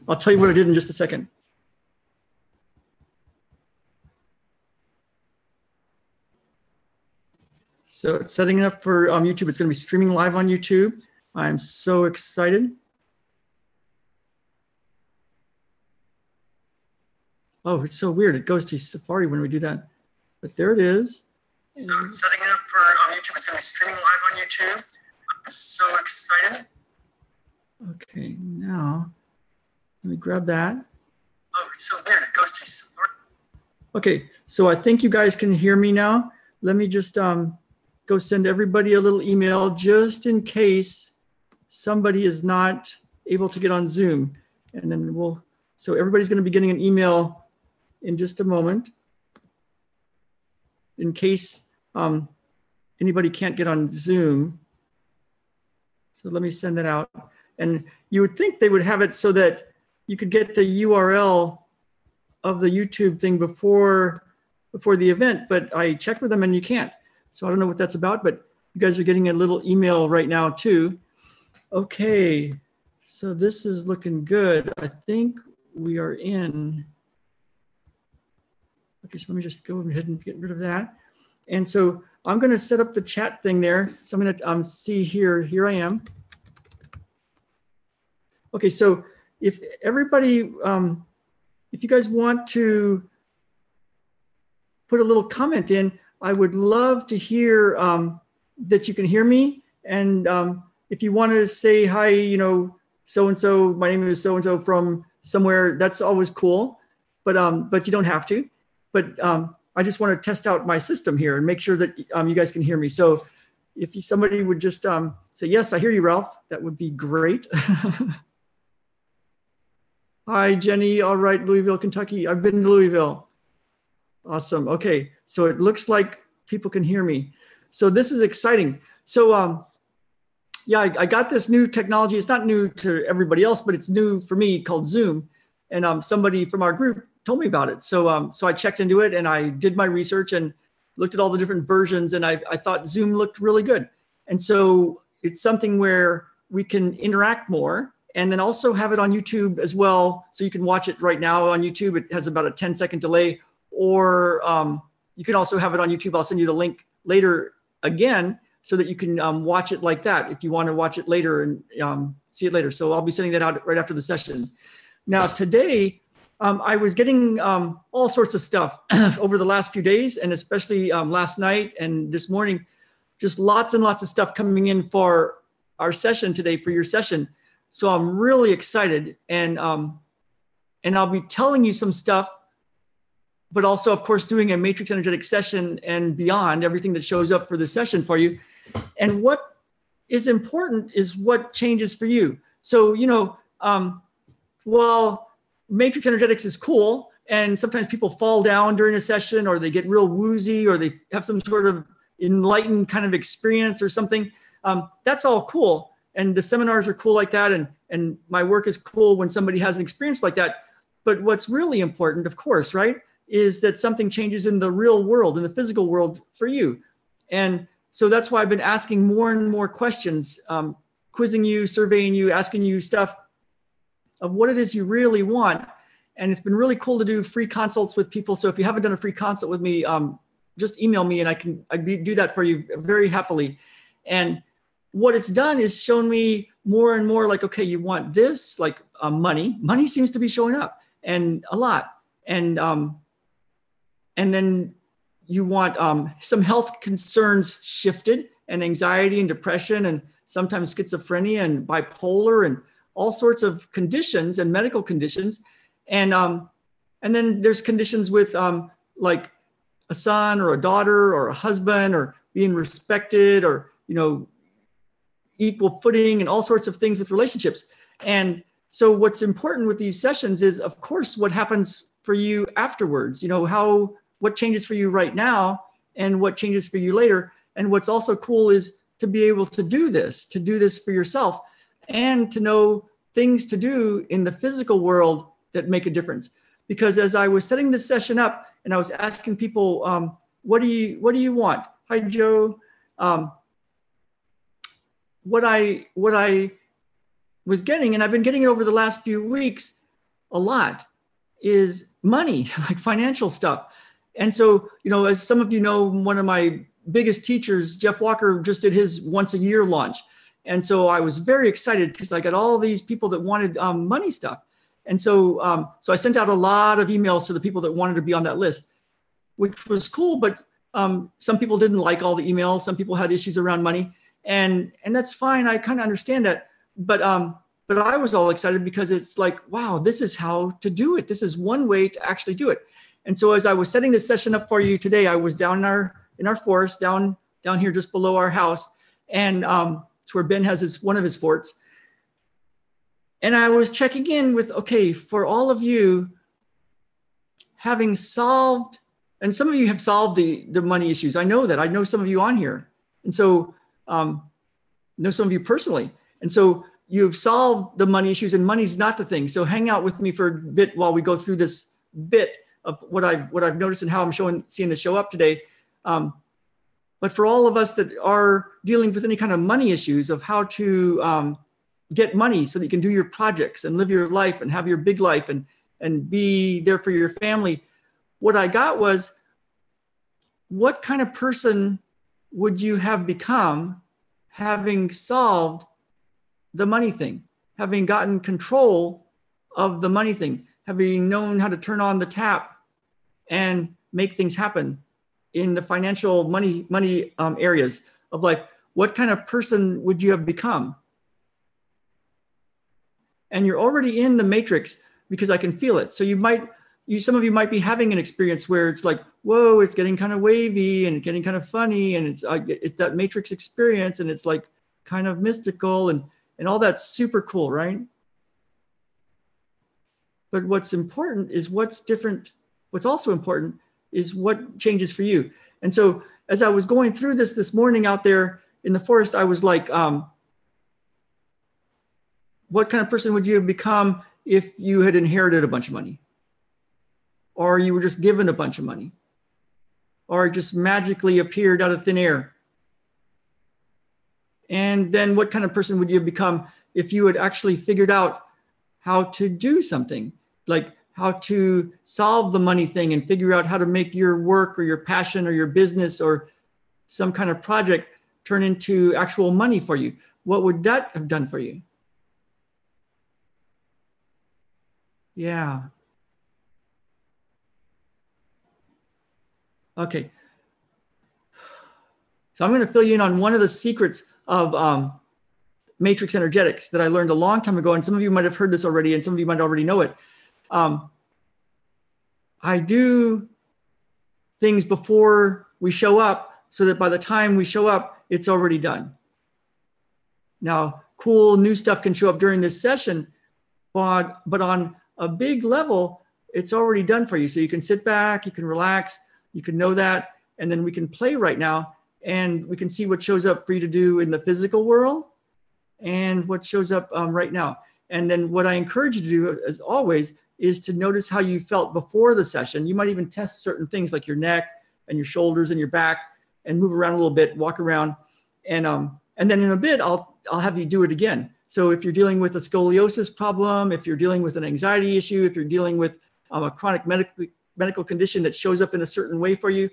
I'll tell you what I did in just a second. So it's setting it up for YouTube. It's going to be streaming live on YouTube. I'm so excited. Oh, it's so weird. It goes to Safari when we do that. But there it is. So it's setting it up for YouTube. It's going to be streaming live on YouTube. I'm so excited. Okay, now let me grab that. Oh, it's so weird. It goes to Safari. Okay, so I think you guys can hear me now. Let me just go send everybody a little email just in case somebody is not able to get on Zoom. And then so everybody's going to be getting an email in just a moment in case anybody can't get on Zoom. So let me send that out. And you would think they would have it so that you could get the URL of the YouTube thing before the event, but I checked with them and you can't. So I don't know what that's about, but you guys are getting a little email right now too. Okay, so this is looking good. I think we are in. Okay, so let me just go ahead and get rid of that. And so I'm gonna set up the chat thing there. So I'm gonna see here I am. Okay, so if everybody, if you guys want to put a little comment in, I would love to hear that you can hear me. And if you want to say, hi, you know, so-and-so, my name is so-and-so from somewhere, that's always cool, but you don't have to. But I just want to test out my system here and make sure that you guys can hear me. So if somebody would just say, yes, I hear you, Ralph, that would be great. Hi, Jenny. All right, Louisville, Kentucky. I've been to Louisville. Awesome. Okay, so it looks like people can hear me. So this is exciting. So yeah, I got this new technology. It's not new to everybody else, but it's new for me, called Zoom. And somebody from our group told me about it. So so I checked into it and I did my research and looked at all the different versions, and I thought Zoom looked really good. And so it's something where we can interact more and then also have it on YouTube as well. So you can watch it right now on YouTube. It has about a 10-second delay. Or you can also have it on YouTube. I'll send you the link later again so that you can watch it like that if you want to watch it later and see it later. So I'll be sending that out right after the session. Now today, I was getting all sorts of stuff over the last few days, and especially last night and this morning, just lots and lots of stuff coming in for our session today, for your session. So I'm really excited, and I'll be telling you some stuff, but also, of course, doing a matrix energetic session and beyond, everything that shows up for the session for you. And what is important is what changes for you. So, you know, while matrix energetics is cool, and sometimes people fall down during a session, or they get real woozy, or they have some sort of enlightened kind of experience or something, that's all cool. And the seminars are cool like that. And my work is cool when somebody has an experience like that. But what's really important, of course, right, is that something changes in the real world, in the physical world for you. And so that's why I've been asking more and more questions, quizzing you, surveying you, asking you stuff of what it is you really want. And it's been really cool to do free consults with people. So if you haven't done a free consult with me, just email me and I'd do that for you very happily. And what it's done is shown me more and more like, okay, you want this, like money seems to be showing up, and a lot. And then you want some health concerns shifted, and anxiety and depression, and sometimes schizophrenia and bipolar and all sorts of conditions and medical conditions. And then there's conditions with like a son or a daughter or a husband, or being respected, or, you know, equal footing, and all sorts of things with relationships. And so what's important with these sessions is, of course, what happens for you afterwards, you know, what changes for you right now and what changes for you later. And what's also cool is to be able to do this for yourself, and to know things to do in the physical world that make a difference. Because as I was setting this session up and I was asking people, what do you want? Hi, Joe. What I was getting, and I've been getting it over the last few weeks, a lot is money, like financial stuff. And so, as some of you know, one of my biggest teachers, Jeff Walker, just did his once a year launch. And so I was very excited because I got all these people that wanted money stuff. And so, so I sent out a lot of emails to the people that wanted to be on that list, which was cool. But some people didn't like all the emails. Some people had issues around money, and that's fine. I kind of understand that. But I was all excited because it's like, wow, this is how to do it. This is one way to actually do it. And so as I was setting this session up for you today, I was down in our forest, down here just below our house, and it's where Ben has one of his forts. And I was checking in with, okay, for all of you having solved, and some of you have solved the money issues. I know that. I know some of you on here. And so know some of you personally. And so you've solved the money issues, and money's not the thing. So hang out with me for a bit while we go through this bit of what I've noticed and how I'm seeing the show up today. But for all of us that are dealing with any kind of money issues of how to get money so that you can do your projects and live your life and have your big life and be there for your family, what I got was, what kind of person would you have become having solved the money thing, having gotten control of the money thing, having known how to turn on the tap and make things happen in the financial money areas of life? What kind of person would you have become? And you're already in the matrix because I can feel it. So some of you might be having an experience where it's like, whoa, it's getting kind of wavy and getting kind of funny. And it's that matrix experience. And it's like kind of mystical and all that's super cool, right? But what's important is what's different. What's also important is what changes for you. And so as I was going through this morning out there in the forest, I was like, what kind of person would you have become if you had inherited a bunch of money? Or you were just given a bunch of money? Or just magically appeared out of thin air? And then what kind of person would you have become if you had actually figured out how to do something, like how to solve the money thing and figure out how to make your work or your passion or your business or some kind of project turn into actual money for you? What would that have done for you? Yeah. Okay. So I'm going to fill you in on one of the secrets of matrix energetics that I learned a long time ago. And some of you might have heard this already, and some of you might already know it. I do things before we show up so that by the time we show up, it's already done. Now, cool new stuff can show up during this session, but on a big level, it's already done for you. So you can sit back, you can relax, you can know that, and then we can play right now, and we can see what shows up for you to do in the physical world and what shows up right now. And then what I encourage you to do, as always, is to notice how you felt before the session. You might even test certain things like your neck and your shoulders and your back, and move around a little bit, walk around, and then in a bit I'll have you do it again. So if you're dealing with a scoliosis problem, if you're dealing with an anxiety issue, if you're dealing with a chronic medical condition that shows up in a certain way for you,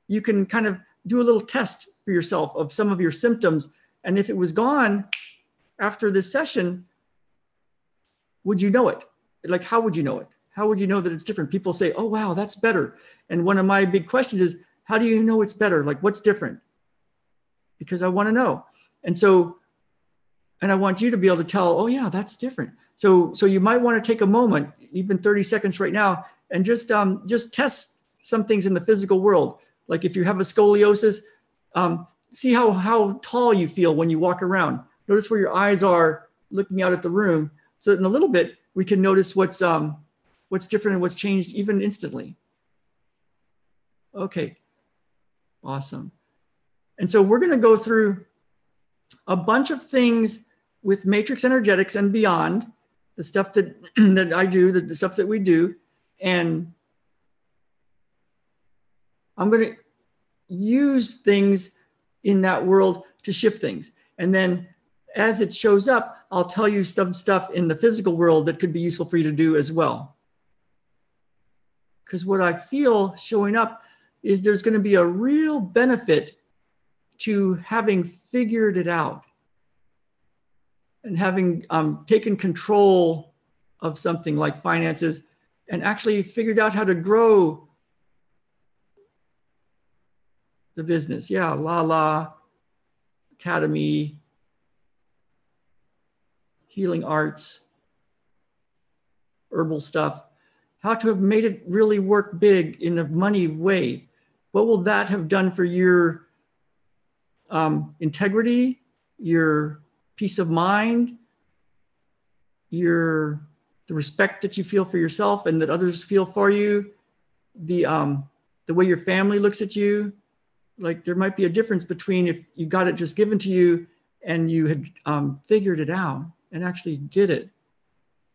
you can kind of do a little test for yourself of some of your symptoms. And if it was gone after this session, would you know it? Like, how would you know it? How would you know that it's different? People say, oh, wow, that's better. And one of my big questions is, how do you know it's better? Like, what's different? Because I want to know. And so, and I want you to be able to tell, oh yeah, that's different. So you might want to take a moment, even 30 seconds right now, and just test some things in the physical world. Like if you have a scoliosis, see how tall you feel when you walk around. Notice where your eyes are looking out at the room, so that in a little bit we can notice what's different and what's changed even instantly. Okay, awesome. And so we're going to go through a bunch of things with matrix energetics and beyond, the stuff that that I do, the stuff that we do, and I'm going to use things in that world to shift things. And then as it shows up, I'll tell you some stuff in the physical world that could be useful for you to do as well. Because what I feel showing up is there's going to be a real benefit to having figured it out and having taken control of something like finances and actually figured out how to grow the business. Yeah, Lala Academy, healing arts, herbal stuff, how to have made it really work big in a money way. What will that have done for your integrity, your peace of mind, the respect that you feel for yourself and that others feel for you, the way your family looks at you? Like there might be a difference between if you got it just given to you and you had figured it out and actually did it.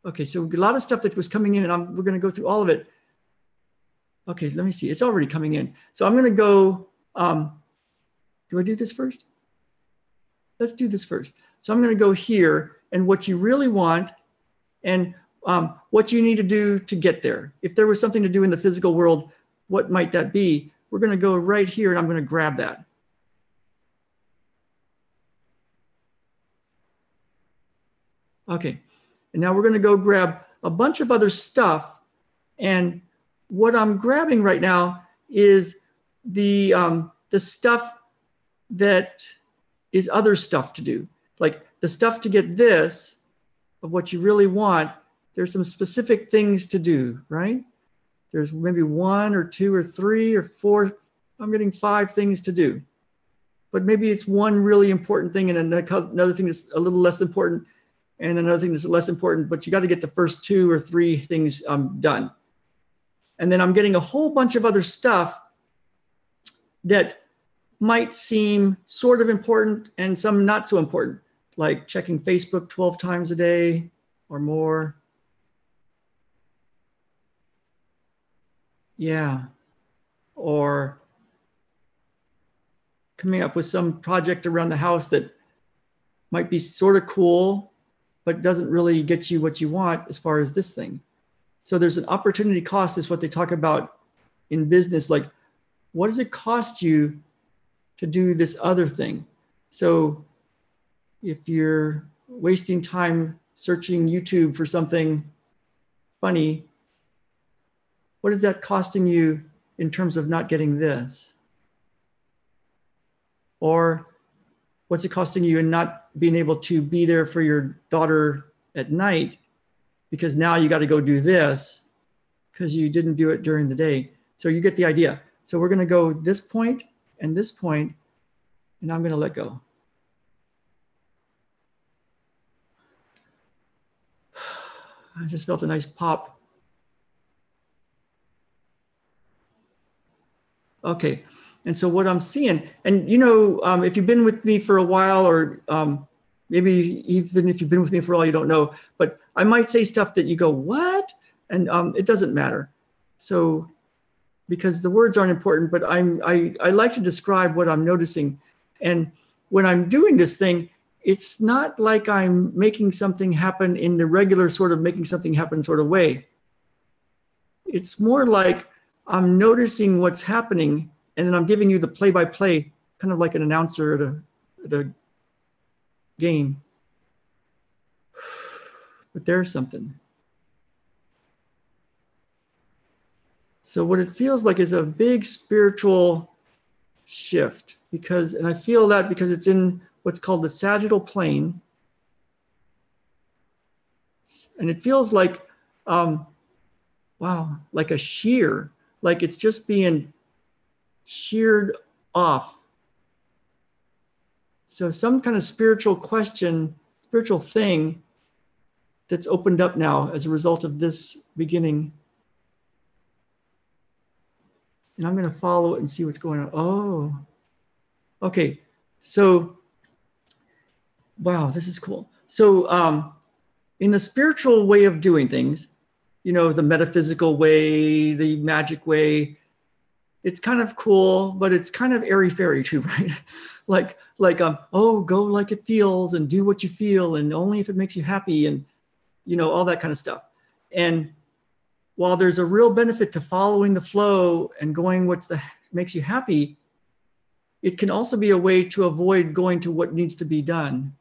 Okay, so a lot of stuff that was coming in, and we're going to go through all of it. Okay, let me see. It's already coming in. So I'm going to go, do I do this first? Let's do this first. So I'm going to go here and what you really want and what you need to do to get there. If there was something to do in the physical world, what might that be? We're going to go right here and I'm going to grab that. Okay, and now we're going to go grab a bunch of other stuff. And what I'm grabbing right now is the stuff that is other stuff to do. Like the stuff to get this of what you really want, there's some specific things to do, right? There's maybe 1 or 2 or 3 or 4, I'm getting 5 things to do. But maybe it's one really important thing and another thing that's a little less important and another thing that's less important, but you got to get the first 2 or 3 things done. And then I'm getting a whole bunch of other stuff that might seem sort of important and some not so important, like checking Facebook 12 times a day or more. Yeah. Or coming up with some project around the house that might be sort of cool, but doesn't really get you what you want as far as this thing. So there's an opportunity cost is what they talk about in business. Like, what does it cost you to do this other thing? So if you're wasting time searching YouTube for something funny, what is that costing you in terms of not getting this? Or what's it costing you in not being able to be there for your daughter at night because now you got to go do this because you didn't do it during the day. So you get the idea. So we're going to go this point and this point, and I'm going to let go. I just felt a nice pop. Okay. And so what I'm seeing, and you know, if you've been with me for a while, or maybe even if you've been with me for a while, you don't know, but I might say stuff that you go, what? And it doesn't matter. So, because the words aren't important, but I like to describe what I'm noticing. And when I'm doing this thing, it's not like I'm making something happen in the regular sort of making something happen sort of way. It's more like I'm noticing what's happening, and then I'm giving you the play-by-play, kind of like an announcer at a game. But there's something. So what it feels like is a big spiritual shift, and I feel that because it's in what's called the sagittal plane. And it feels like, wow, like a shear, like it's just being sheared off. So some kind of spiritual question, spiritual thing that's opened up now as a result of this beginning. And I'm going to follow it and see what's going on. Oh, okay. So, wow, this is cool. So in the spiritual way of doing things, you know, the metaphysical way, the magic way, it's kind of cool, but it's kind of airy-fairy too, right? Oh, go like it feels and do what you feel and only if it makes you happy and, all that kind of stuff. And while there's a real benefit to following the flow and going makes you happy, it can also be a way to avoid going to what needs to be done.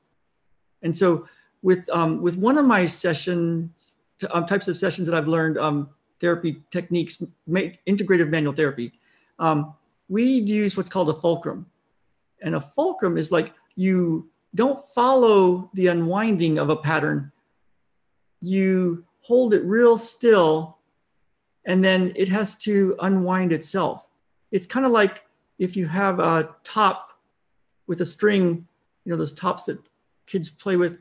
And so with one of my sessions, types of sessions that I've learned, therapy techniques, integrative manual therapy, we use what's called a fulcrum. And a fulcrum is like you don't follow the unwinding of a pattern. You hold it real still, and then it has to unwind itself. It's kind of like if you have a top with a string, those tops that kids play with,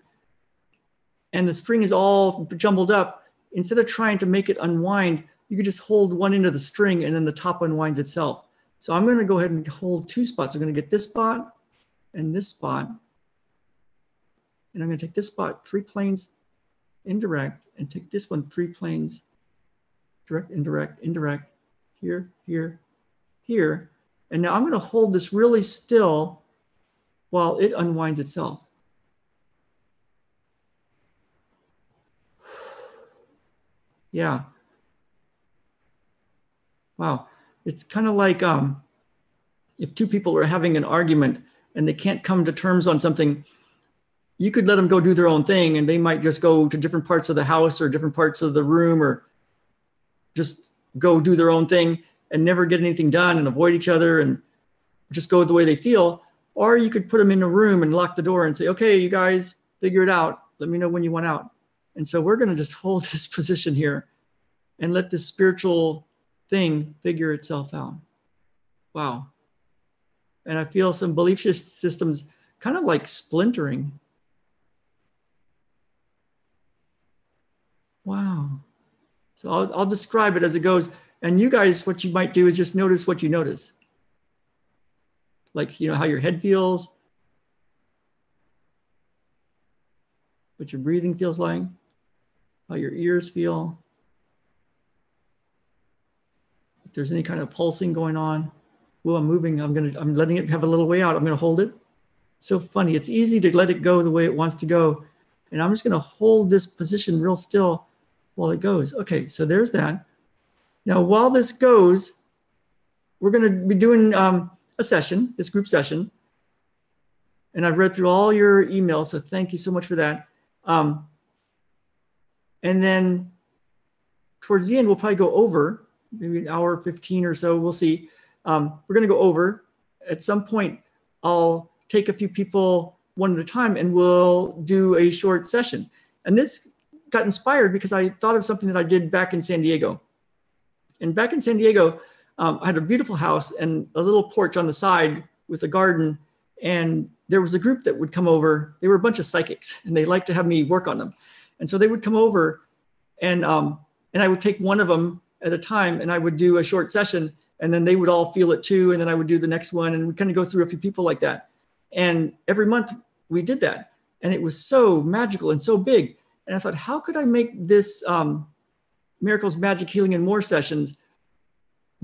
and the string is all jumbled up. Instead of trying to make it unwind, you could just hold one end of the string and then the top unwinds itself. So I'm going to go ahead and hold two spots. I'm going to get this spot and this spot. And I'm going to take this spot, 3 planes, indirect, and take this one, 3 planes, direct, indirect, indirect, here, here, here. And now I'm going to hold this really still while it unwinds itself. Yeah. Wow. It's kind of like if two people are having an argument and they can't come to terms on something, you could let them go do their own thing and they might just go to different parts of the house or different parts of the room or just go do their own thing and never get anything done and avoid each other and just go the way they feel. Or you could put them in a room and lock the door and say, okay, you guys figure it out. Let me know when you want out. And so we're going to just hold this position here and let this spiritual thing figure itself out. Wow. And I feel some belief systems kind of like splintering. Wow. So I'll describe it as it goes. And you guys, what you might do is just notice what you notice. Like, how your head feels, what your breathing feels like, how your ears feel. If there's any kind of pulsing going on. Well, I'm moving, I'm letting it have a little way out. I'm going to hold it. It's so funny. It's easy to let it go the way it wants to go. And I'm just going to hold this position real still while it goes. Okay, so there's that. Now, while this goes, we're going to be doing a session, this group session. And I've read through all your emails, so thank you so much for that. And then towards the end, we'll probably go over, maybe an hour 15 or so, we'll see. We're going to go over. At some point, I'll take a few people one at a time and we'll do a short session. And this got inspired because I thought of something that I did back in San Diego. And back in San Diego, I had a beautiful house and a little porch on the side with a garden. And there was a group that would come over. They were a bunch of psychics and they liked to have me work on them. And so they would come over and I would take one of them at a time and I would do a short session and then they would all feel it too. And then I would do the next one and we'd kind of go through a few people like that. And every month we did that. And it was so magical and so big. And I thought, how could I make this Miracles, Magic, Healing, and More sessions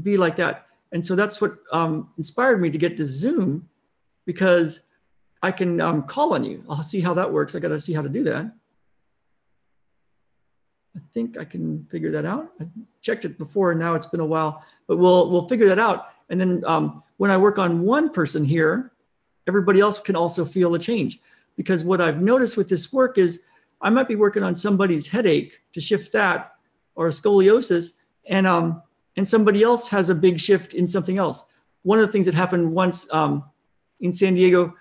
be like that? And so that's what inspired me to get this Zoom, because I can call on you. I'll see how that works. I got to see how to do that. I think I can figure that out. I checked it before and now it's been a while, but we'll figure that out. And then when I work on one person here, everybody else can also feel a change. Because what I've noticed with this work is I might be working on somebody's headache to shift that, or a scoliosis, and somebody else has a big shift in something else. One of the things that happened once in San Diego,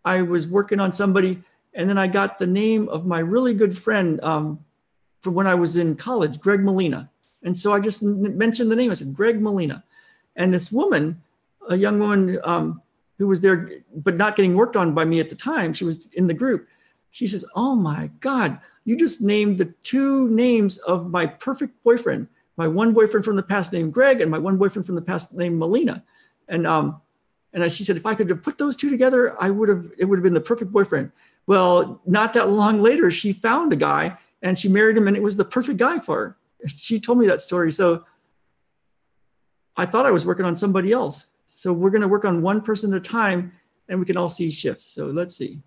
I was working on somebody, and then I got the name of my really good friend from when I was in college, Greg Molina. And so I just mentioned the name. I said, Greg Molina. And this woman, a young woman who was there, but not getting worked on by me at the time, she was in the group. She says, oh my God, you just named the 2 names of my perfect boyfriend. My one boyfriend from the past named Greg and my one boyfriend from the past named Molina. And she said, if I could have put those 2 together, it would have been the perfect boyfriend. Well, not that long later, she found a guy and she married him and it was the perfect guy for her. She told me that story. So I thought I was working on somebody else. So we're going to work on one person at a time and we can all see shifts. So let's see.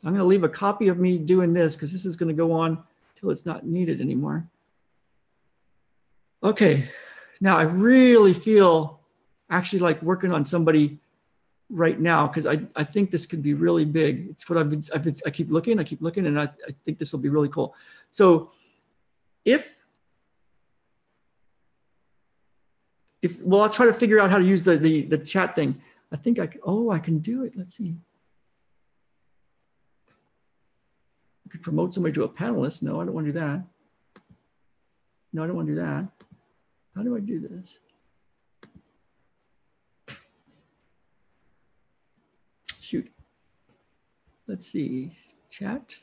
I'm going to leave a copy of me doing this because this is going to go on till it's not needed anymore. Okay. Now I really feel actually like working on somebody right now because I think this could be really big. It's what I keep looking, and I think this will be really cool. So well, I'll try to figure out how to use the chat thing. I think I can do it. Let's see. I could promote somebody to a panelist. No, I don't want to do that. No, I don't want to do that. How do I do this? Shoot. Let's see, chat.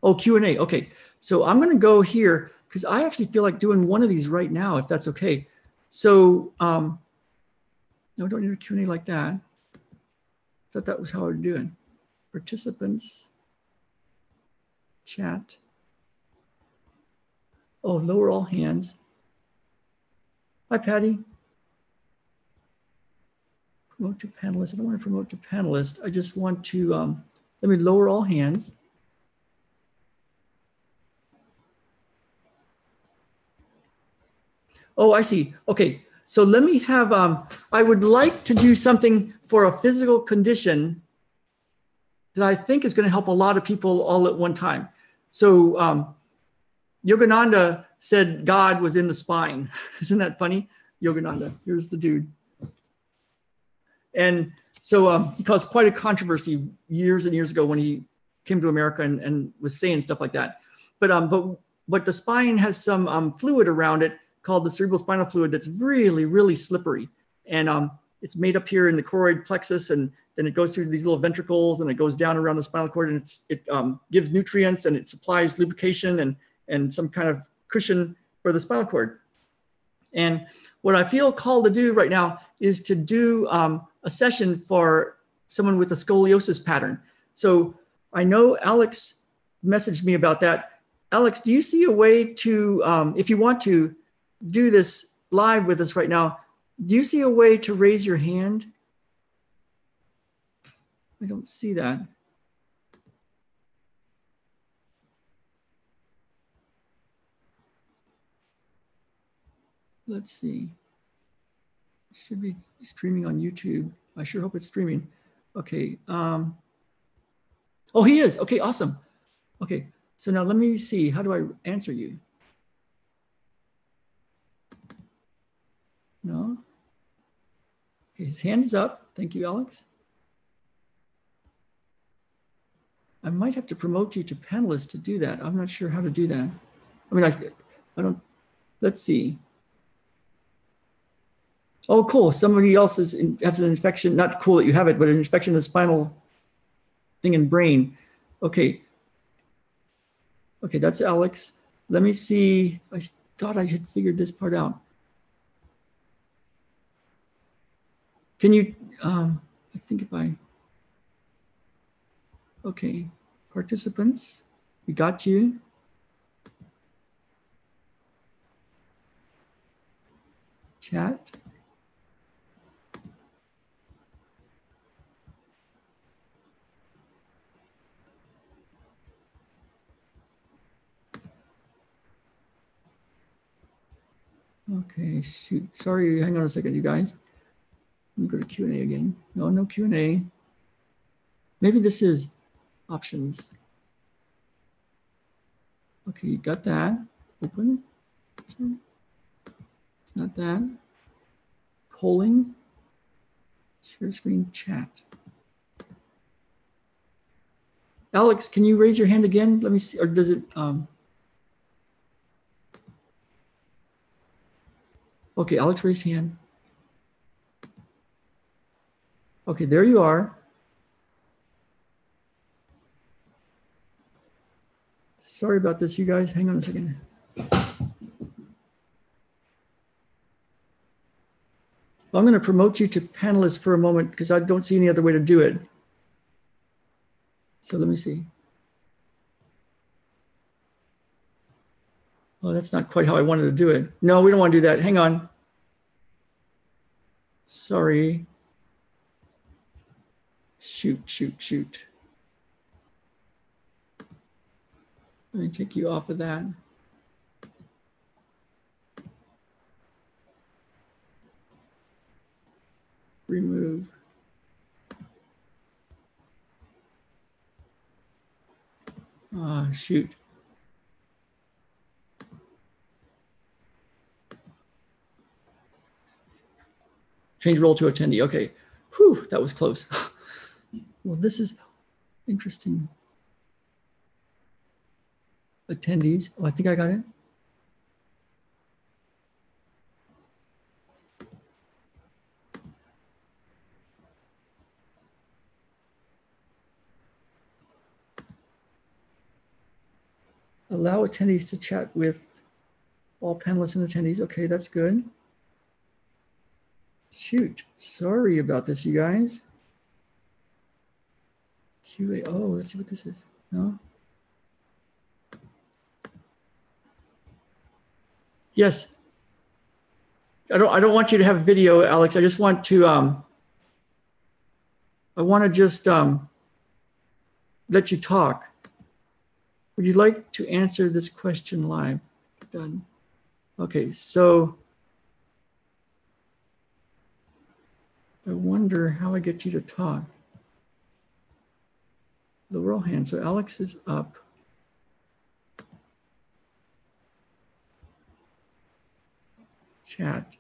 Oh, Q&A, okay. So I'm gonna go here because I actually feel like doing one of these right now, if that's okay. So, no, don't need a Q&A like that. I thought that was how I would do it. Participants, chat. Oh, lower all hands. Hi, Patty. Promote to panelists. I don't want to promote to panelists. I just want to, let me lower all hands. Oh, I see. Okay. So let me have, I would like to do something for a physical condition that I think is going to help a lot of people all at one time. So Yogananda said God was in the spine. Isn't that funny? Yogananda, here's the dude. And so he caused quite a controversy years and years ago when he came to America and was saying stuff like that. But the spine has some fluid around it called the cerebrospinal fluid that's really, really slippery. And it's made up here in the choroid plexus, and then it goes through these little ventricles, and it goes down around the spinal cord, and it gives nutrients, and it supplies lubrication and some kind of cushion for the spinal cord. And what I feel called to do right now is to do a session for someone with a scoliosis pattern. So I know Alex messaged me about that. Alex, do you see a way to, if you want to do this live with us right now, do you see a way to raise your hand? I don't see that. Let's see. It should be streaming on YouTube. I sure hope it's streaming. Okay. Oh, he is. Okay, awesome. Okay, so now let me see. How do I answer you? No. Okay, his hand is up. Thank you, Alex. I might have to promote you to panelist to do that. I'm not sure how to do that. I mean, I don't, let's see. Oh, cool. Somebody else has an infection. Not cool that you have it, but an infection in the spinal thing in brain. Okay. Okay, that's Alex. Let me see. I thought I had figured this part out. Can you, I think if I, okay, participants, we got you. Chat. Okay, shoot. Sorry, hang on a second, you guys. Let me go to Q&A again. No, no Q&A. Maybe this is options. Okay, you got that. Open. It's not that. Polling. Share screen chat. Alex, can you raise your hand again? Let me see, or does it, okay, Alex, raise hand. Okay, there you are. Sorry about this, you guys. Hang on a second. I'm going to promote you to panelist for a moment because I don't see any other way to do it. So let me see. Oh, that's not quite how I wanted to do it. No, we don't want to do that. Hang on. Sorry. Shoot. Let me take you off of that. Remove. Ah, shoot. Change role to attendee. Okay. Whew, that was close. Well, this is interesting. Attendees. Oh, I think I got it. Allow attendees to chat with all panelists and attendees. Okay, that's good. Shoot, sorry about this, you guys. QA, oh, let's see what this is. No? Yes. I don't want you to have video, Alex. I just want to, I want to just let you talk. Would you like to answer this question live? Done. Okay, so I wonder how I get you to talk. Lower all hands. So Alex is up. Chat.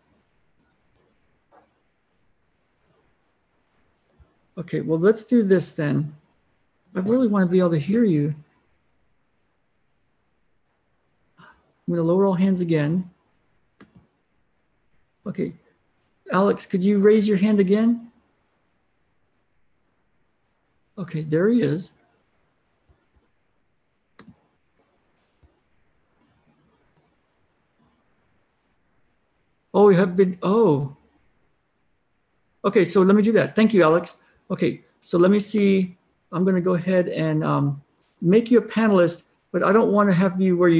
Okay, well, let's do this then. I really want to be able to hear you. I'm going to lower all hands again. Okay, Alex, could you raise your hand again? Okay, there he is. Oh, you have been, oh. Okay, so let me do that. Thank you, Alex. Okay, so let me see. I'm going to go ahead and make you a panelist, but I don't want to have you where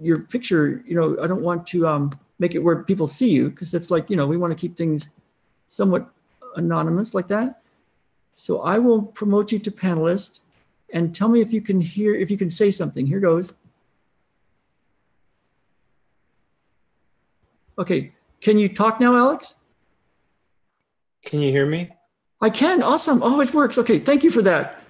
your picture, I don't want to make it where people see you, because that's like, we want to keep things somewhat anonymous like that. So I will promote you to panelist, and tell me if you can hear, if you can say something. Here goes. Okay, can you talk now, Alex? Can you hear me? I can, awesome. Oh, it works. Okay, thank you for that.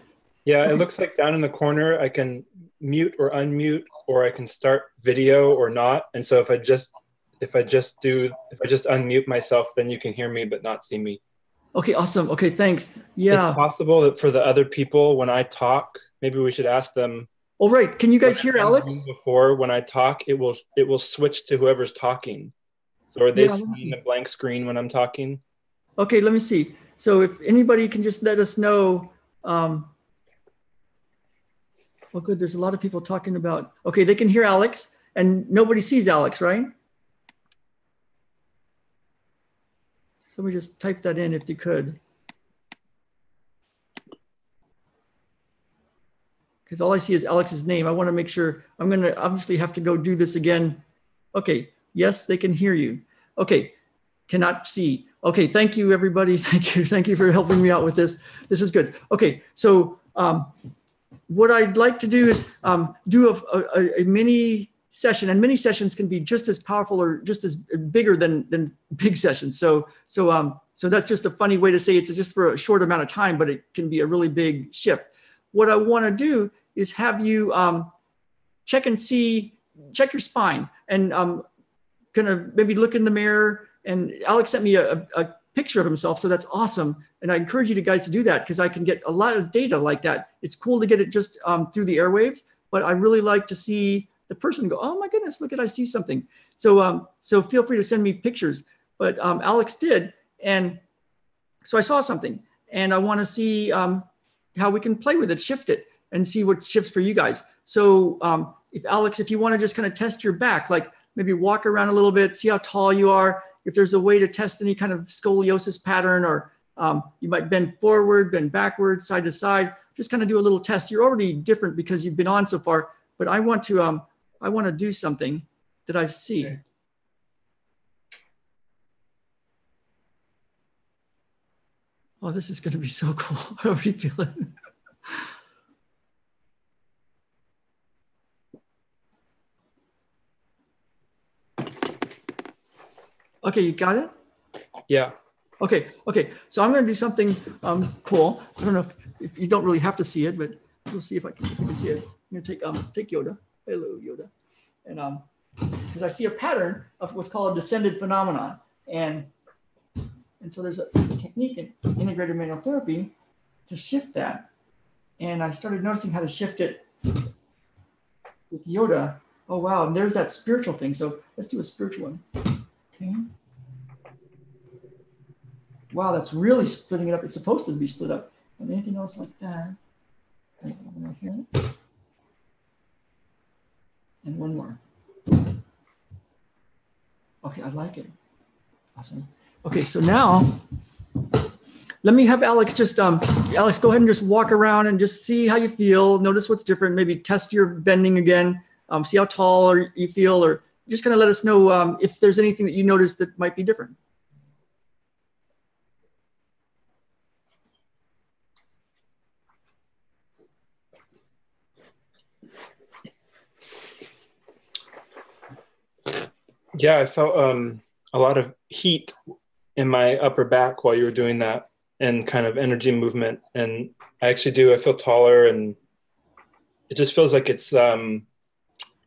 Yeah, Okay. it looks like down in the corner, I can mute or unmute, or I can start video or not. And so if I just unmute myself, then you can hear me but not see me. Okay, awesome. Okay, thanks. Yeah. It's possible that for the other people, when I talk, maybe we should ask them. All right, can you guys hear Alex? Before, when I talk, it will switch to whoever's talking. So are they seeing the blank screen when I'm talking? Okay, let me see. So if anybody can just let us know. Well, good, there's a lot of people talking about, okay, they can hear Alex and nobody sees Alex, right? So we just type that in if you could. Because all I see is Alex's name. I want to make sure, I'm going to obviously have to go do this again. Okay, yes, they can hear you. Okay, cannot see. Okay, thank you, everybody. Thank you for helping me out with this. This is good. Okay, so what I'd like to do is do a mini session, and mini sessions can be just as powerful or just as bigger than big sessions. So that's just a funny way to say it's just for a short amount of time, but it can be a really big shift. What I want to do is have you check your spine, and kind of maybe look in the mirror. And Alex sent me a picture of himself, so that's awesome. And I encourage you guys to do that, because I can get a lot of data like that. It's cool to get it just through the airwaves, but I really like to see the person go, oh my goodness, look at, I see something. So so feel free to send me pictures. But Alex did, and so I saw something, and I want to see how we can play with it, shift it, and see what shifts for you guys. So if Alex, if you want to just kind of test your back, like maybe walk around a little bit, see how tall you are. If there's a way to test any kind of scoliosis pattern, or you might bend forward, bend backwards, side to side, just kind of do a little test. You're already different because you've been on so far, but I want to do something that I see. Okay. Oh, this is going to be so cool. I already feel it. Okay, you got it? Yeah. Okay. So I'm going to do something cool. I don't know if you don't really have to see it, but we'll see if I can see it. I'm going to take Yoda. Hello, Yoda. And because I see a pattern of what's called a descended phenomenon. And so there's a technique in integrated manual therapy to shift that. And I started noticing how to shift it with Yoda. Oh, wow. And there's that spiritual thing. So let's do a spiritual one. Okay. Wow, that's really splitting it up. It's supposed to be split up. And anything else like that? Right here. And one more. Okay, I like it. Awesome. Okay, so now let me have Alex just, Alex, go ahead and just walk around and just see how you feel. Notice what's different. Maybe test your bending again. See how tall you feel, or just kind of let us know if there's anything that you notice that might be different. Yeah, I felt a lot of heat in my upper back while you were doing that, and kind of energy movement. And I feel taller, and it just feels like it's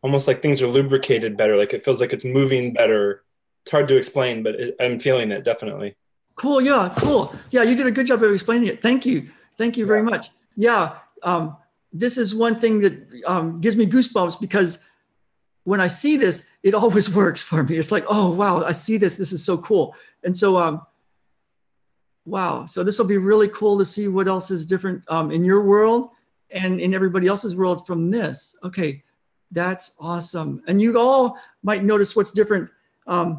almost like things are lubricated better. Like it feels like it's moving better. It's hard to explain, but I'm feeling it definitely. Cool. Yeah, cool. Yeah, you did a good job of explaining it. Thank you. Thank you very much. Yeah, this is one thing that gives me goosebumps, because when I see this, it always works for me. It's like, oh, wow, I see this. This is so cool. And so, wow. So this will be really cool to see what else is different in your world and in everybody else's world from this. Okay, that's awesome. And you all might notice what's different. And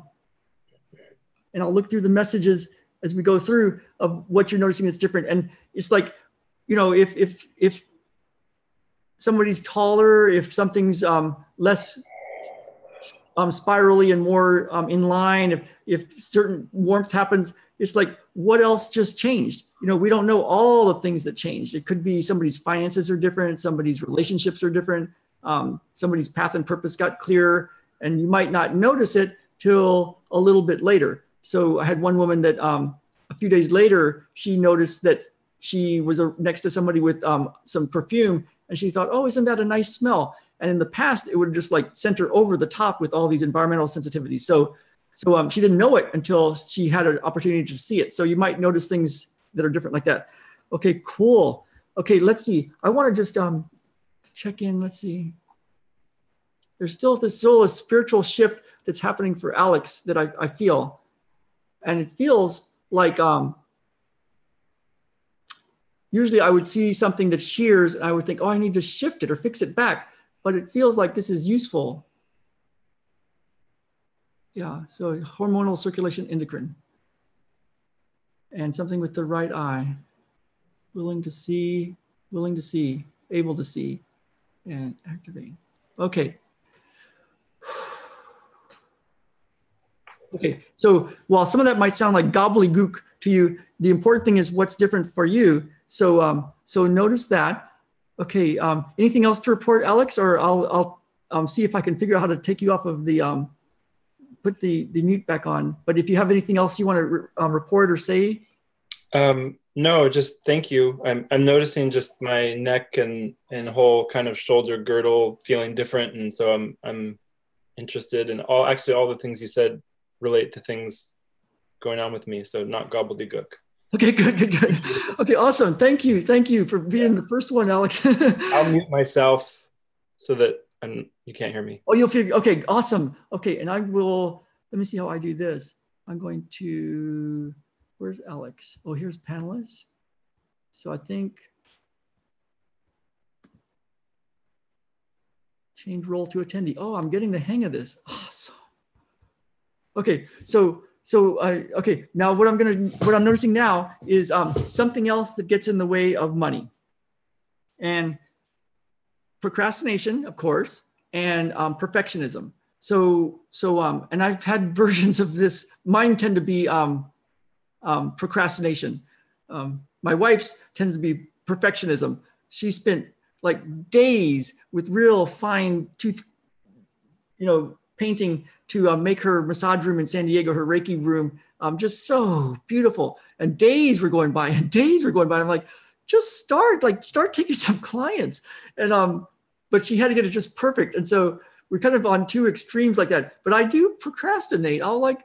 I'll look through the messages as we go through of what you're noticing that's different. And it's like, you know, if somebody's taller, if something's less spirally and more in line, if certain warmth happens, it's like, what else just changed? You know, we don't know all the things that changed. It could be somebody's finances are different, somebody's relationships are different, somebody's path and purpose got clearer, and you might not notice it till a little bit later. So I had one woman that a few days later, she noticed that she was next to somebody with some perfume, and she thought, oh, isn't that a nice smell? And in the past, it would have just like sent her over the top with all these environmental sensitivities. So she didn't know it until she had an opportunity to see it. So you might notice things that are different like that. Okay, cool. Okay, let's see. I want to just check in. Let's see. There's still a spiritual shift that's happening for Alex that I feel. And it feels like usually I would see something that shears and I would think, oh, I need to shift it or fix it back. But it feels like this is useful. Yeah, so hormonal circulation endocrine. And something with the right eye. Willing to see, able to see, and activate. Okay. Okay, so while some of that might sound like gobbledygook to you, the important thing is what's different for you. So so notice that. Okay, anything else to report, Alex? Or I'll see if I can figure out how to take you off of the, put the mute back on. But if you have anything else you want to report or say? No, just thank you. I'm noticing just my neck and whole kind of shoulder girdle feeling different. And so I'm interested in all the things you said relate to things going on with me. So not gobbledygook. Okay, good. Okay, awesome. Thank you for being the first one, Alex. I'll mute myself so that you can't hear me. Oh, you'll feel, okay, awesome. Okay, and I will, let me see how I do this. I'm going to, where's Alex? Oh, here's panelists. So I think, change role to attendee. Oh, I'm getting the hang of this. Awesome. Okay, so okay, now what I'm noticing now is something else that gets in the way of money, and procrastination, of course, and perfectionism. So and I've had versions of this. Mine tend to be procrastination. My wife's tends to be perfectionism. She spent like days with real fine tooth, painting to make her massage room in San Diego, her Reiki room, just so beautiful. And days were going by and days were going by. I'm like, just start taking some clients. And, but she had to get it just perfect. And so we're kind of on two extremes like that, but I do procrastinate. I'll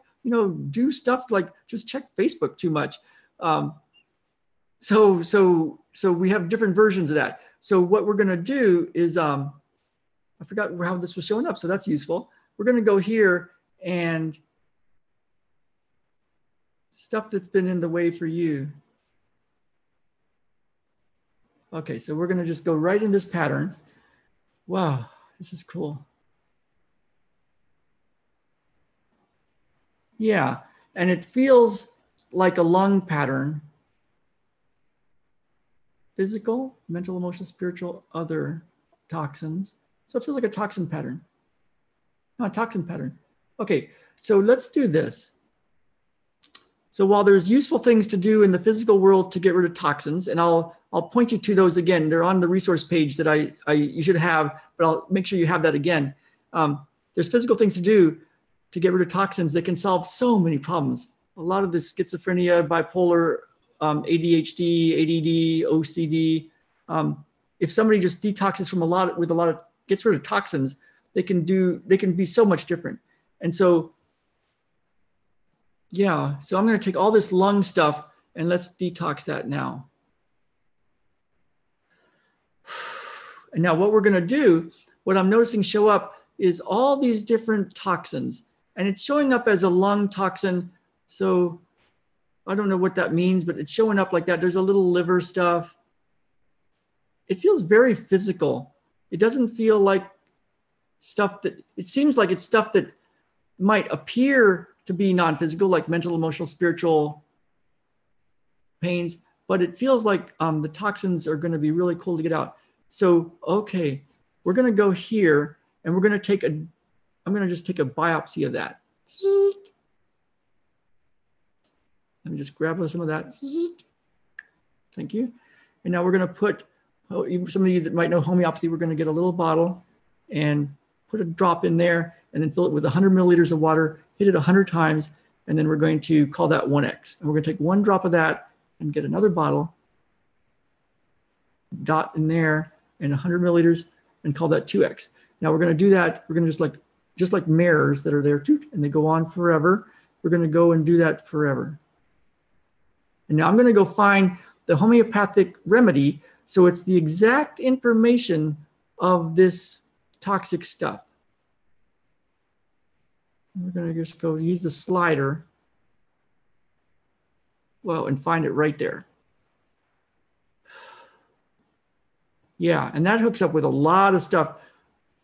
do stuff like just check Facebook too much. So we have different versions of that. So what we're going to do is, I forgot how this was showing up. So that's useful. We're going to go here and stuff that's been in the way for you. Okay. So we're going to just go right in this pattern. Wow. This is cool. Yeah. And it feels like a lung pattern. Physical, mental, emotional, spiritual, other toxins. So it feels like a toxin pattern. No, a toxin pattern. Okay, so let's do this. So while there's useful things to do in the physical world to get rid of toxins, and I'll point you to those again. They're on the resource page that you should have, but I'll make sure you have that again. There's physical things to do to get rid of toxins that can solve so many problems. A lot of the schizophrenia, bipolar, ADHD, ADD, OCD. If somebody just detoxes from gets rid of toxins, they can be so much different. And so, yeah, so I'm going to take all this lung stuff and let's detox that now. And now what we're going to do, what I'm noticing show up is all these different toxins, and it's showing up as a lung toxin. So I don't know what that means, but it's showing up like that. There's a little liver stuff. It feels very physical. It doesn't feel like it seems like it's stuff that might appear to be non-physical, like mental, emotional, spiritual pains, but it feels like the toxins are going to be really cool to get out. So, okay, we're going to go here and we're going to I'm going to just take a biopsy of that. Let me just grab some of that. Thank you. And now we're going to put, some of you that might know homeopathy, we're going to get a little bottle and put a drop in there and then fill it with 100 milliliters of water, hit it 100 times, and then we're going to call that 1X. And we're going to take one drop of that and get another bottle, dot in there, and 100 milliliters, and call that 2X. Now we're going to do that. We're going to just like mirrors that are there, and they go on forever. We're going to go and do that forever. And now I'm going to go find the homeopathic remedy. So it's the exact information of this toxic stuff. We're going to just go use the slider. Well, and find it right there. Yeah, and that hooks up with a lot of stuff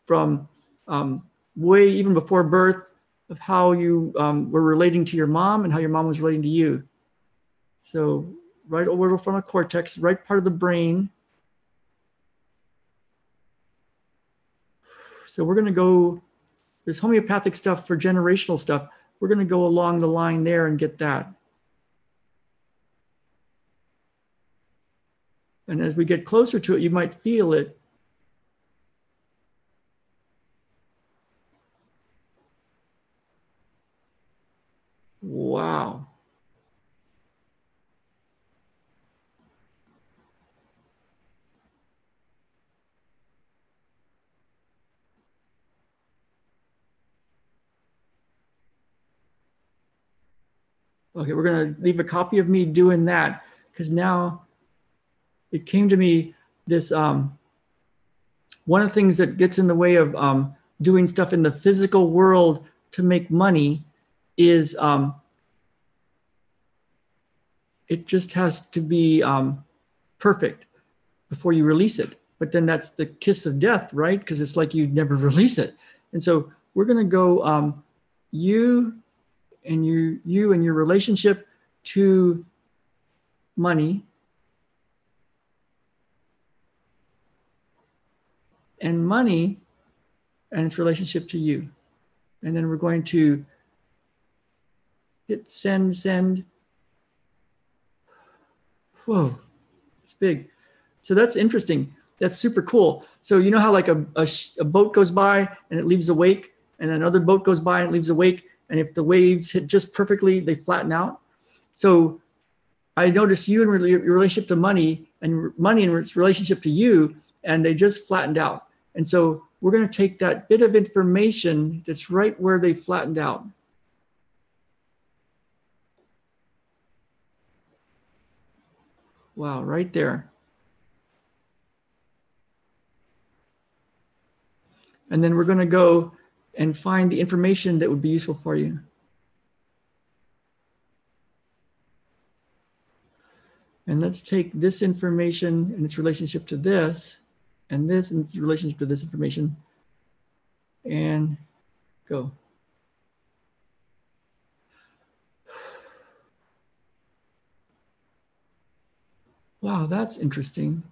from way even before birth, of how you were relating to your mom and how your mom was relating to you. So right orbital frontal cortex, right part of the brain. So we're going to go, there's homeopathic stuff for generational stuff. We're going to go along the line there and get that. And as we get closer to it, you might feel it. Wow. Okay, we're going to leave a copy of me doing that, because now it came to me this, one of the things that gets in the way of doing stuff in the physical world to make money is it just has to be perfect before you release it. But then that's the kiss of death, right? Because it's like you'd never release it. And so we're going to go you and your relationship to money, and money and its relationship to you. And then we're going to hit send. Whoa, it's big. So that's interesting. That's super cool. So you know how like a boat goes by and it leaves a wake, and another boat goes by and it leaves a wake, and if the waves hit just perfectly, they flatten out. So I noticed you in your relationship to money and money in its relationship to you, and they just flattened out. And so we're going to take that bit of information that's right where they flattened out. Wow, right there. And then we're going to go and find the information that would be useful for you. And let's take this information and its relationship to this, and this and its relationship to this information, and go. Wow, that's interesting.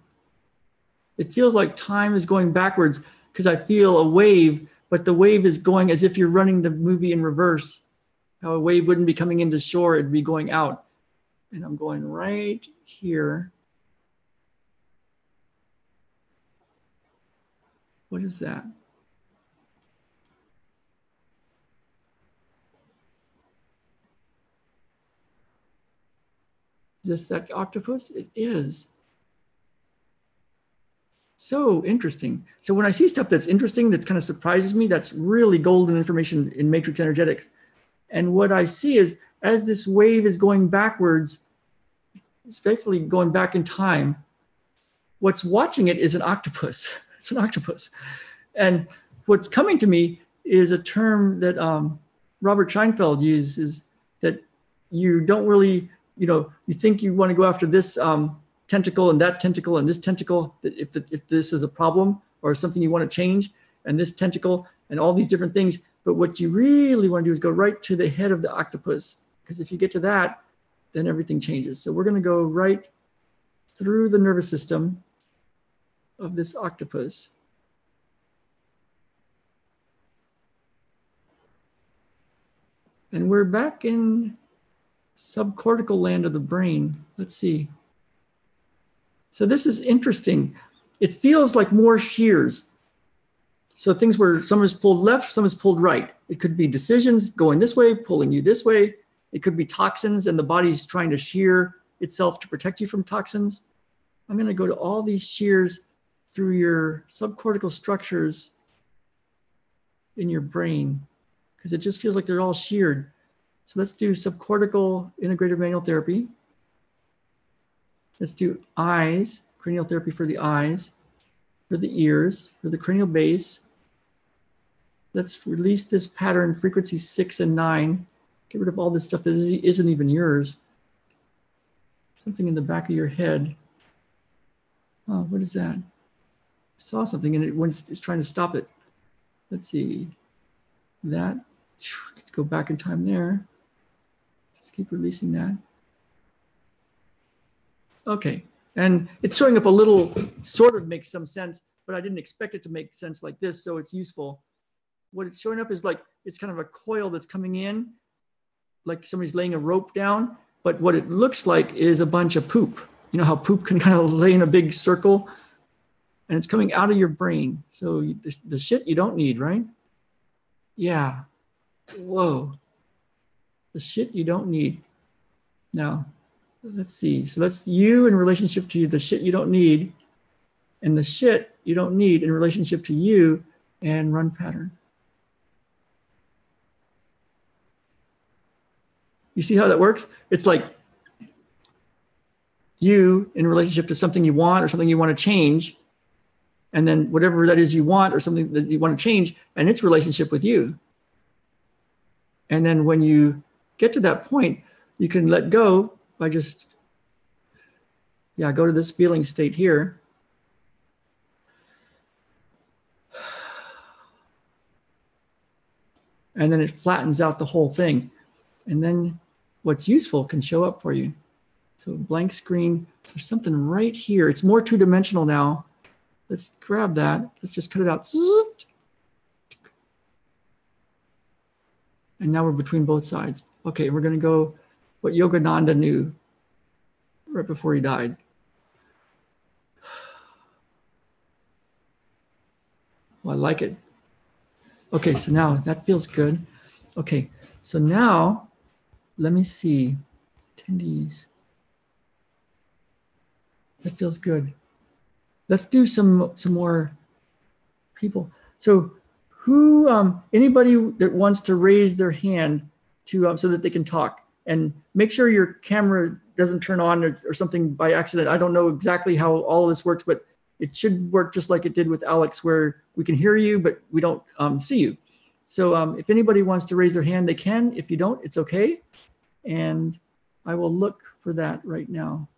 It feels like time is going backwards because I feel a wave, but the wave is going as if you're running the movie in reverse. How a wave wouldn't be coming into shore, it'd be going out. And I'm going right here. What is that? Is this that octopus? It is. So interesting. So when I see stuff that's interesting, that's kind of surprises me, that's really golden information in matrix energetics. And what I see is as this wave is going backwards, especially going back in time, what's watching it is an octopus. It's an octopus. And what's coming to me is a term that Robert Scheinfeld uses, that you don't really, you think you want to go after this tentacle and that tentacle and this tentacle, that if this is a problem or something you want to change, and this tentacle and all these different things. But what you really want to do is go right to the head of the octopus, because if you get to that, then everything changes. So we're going to go right through the nervous system of this octopus. And we're back in subcortical land of the brain. Let's see. So this is interesting. It feels like more shears. So things where some is pulled left, some is pulled right. It could be decisions going this way, pulling you this way. It could be toxins and the body's trying to shear itself to protect you from toxins. I'm going to go to all these shears through your subcortical structures in your brain, because it just feels like they're all sheared. So let's do subcortical integrative manual therapy. Let's do eyes, cranial therapy for the eyes, for the ears, for the cranial base. Let's release this pattern, frequency 6 and 9. Get rid of all this stuff that isn't even yours. Something in the back of your head. Oh, what is that? I saw something and it's trying to stop it. Let's see. That. Let's go back in time there. Just keep releasing that. Okay. And it's showing up a little, sort of makes some sense, but I didn't expect it to make sense like this, so it's useful. What it's showing up is like, it's kind of a coil that's coming in, like somebody's laying a rope down, but what it looks like is a bunch of poop. You know how poop can kind of lay in a big circle? And it's coming out of your brain. So the shit you don't need, right? Yeah. Whoa. The shit you don't need. Now, let's see. So that's you in relationship to the shit you don't need, and the shit you don't need in relationship to you, and run pattern. You see how that works? It's like you in relationship to something you want or something you want to change, and then whatever that is you want or something that you want to change, and its relationship with you. And then when you get to that point, you can let go by just, go to this feeling state here. And then it flattens out the whole thing. And then what's useful can show up for you. So blank screen, there's something right here. It's more two-dimensional now. Let's grab that. Let's just cut it out. And now we're between both sides. Okay, we're going to go what Yogananda knew. right before he died. Well, I like it. Okay, so now that feels good. Okay, so now let me see. Attendees. That feels good. Let's do some more people. So who, anybody that wants to raise their hand to so that they can talk, and make sure your camera doesn't turn on or something by accident. I don't know exactly how all of this works, but it should work just like it did with Alex, where we can hear you, but we don't see you. So if anybody wants to raise their hand, they can. If you don't, it's okay. And I will look for that right now.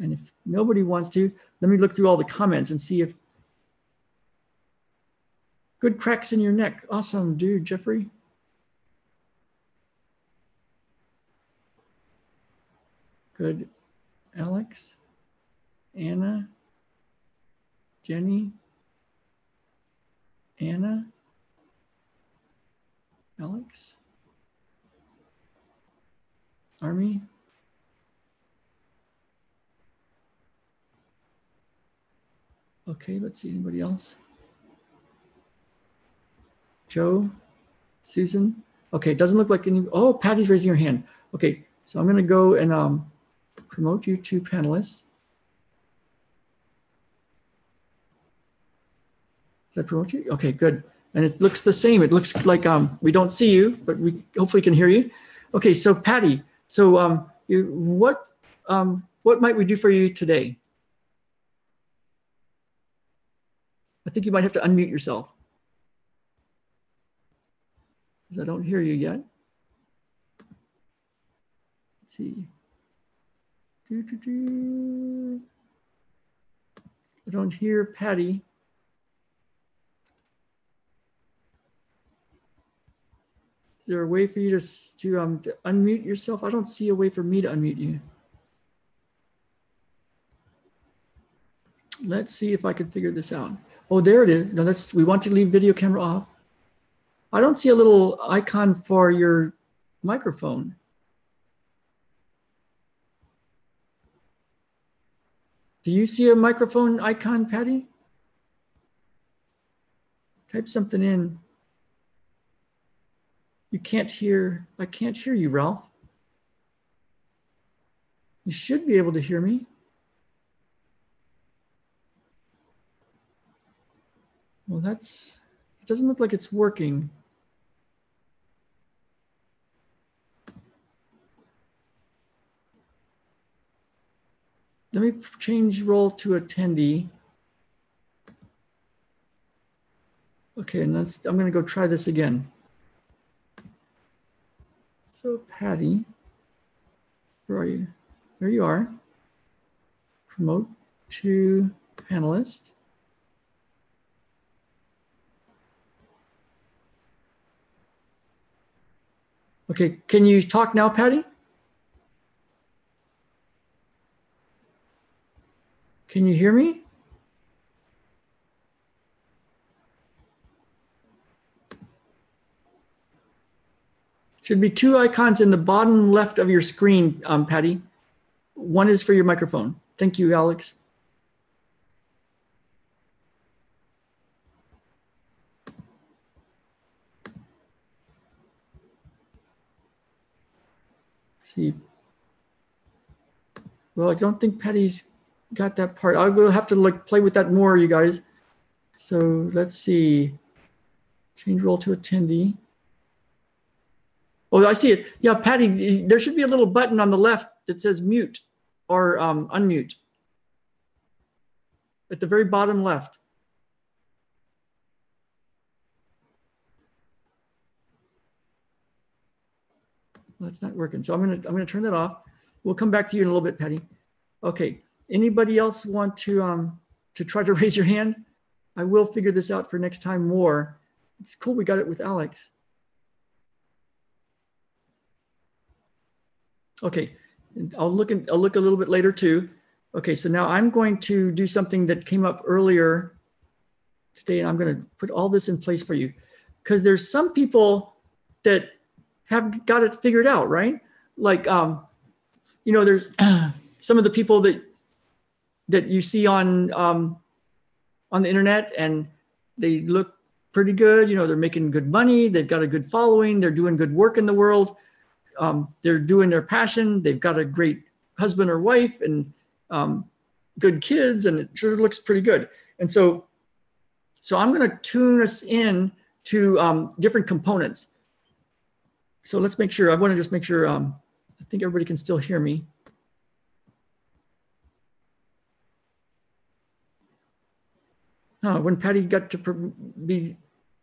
And if nobody wants to, let me look through all the comments and see if good cracks in your neck. Awesome, dude, Jeffrey. Good, Alex, Anna, Jenny, Anna, Alex, Army. Okay, let's see, anybody else? Joe, Susan. Okay, it doesn't look like any, oh, Patty's raising her hand. Okay, so I'm gonna go and promote you to panelists. Did I promote you? Okay, good. And it looks the same. It looks like we don't see you, but we hopefully can hear you. Okay, so Patty, so what might we do for you today? I think you might have to unmute yourself, because I don't hear you yet. Let's see. I don't hear Patty. Is there a way for you to unmute yourself? I don't see a way for me to unmute you. Let's see if I can figure this out. Oh, there it is. No, we want to leave video camera off. I don't see a little icon for your microphone. Do you see a microphone icon, Patty? Type something in. You can't hear, I can't hear you, Ralph. You should be able to hear me. Well, it doesn't look like it's working. Let me change role to attendee. Okay, and I'm gonna go try this again. So Patty, where are you? There you are. Promote to panelist. Okay, can you talk now, Patty? Can you hear me? Should be two icons in the bottom left of your screen, Patty. One is for your microphone. Thank you, Alex. See. Well, I don't think Patty's got that part. I will have to play with that more, you guys. So let's see. Change role to attendee. Oh, I see it. Yeah, Patty, there should be a little button on the left that says mute or unmute at the very bottom left. Well, that's not working. So I'm gonna turn that off. We'll come back to you in a little bit, Patty. Okay. Anybody else want to try to raise your hand? I will figure this out for next time more. It's cool we got it with Alex. Okay, and I'll look a little bit later too. Okay, so now I'm going to do something that came up earlier today, and I'm going to put all this in place for you, because there's some people that have got it figured out, right? like, there's some of the people that you see on the internet, and they look pretty good. They're making good money. They've got a good following. They're doing good work in the world. They're doing their passion. They've got a great husband or wife and good kids, and it sure looks pretty good. And so I'm going to tune us in to different components. So let's make sure, I want to just make sure, I think everybody can still hear me. When Patty got to be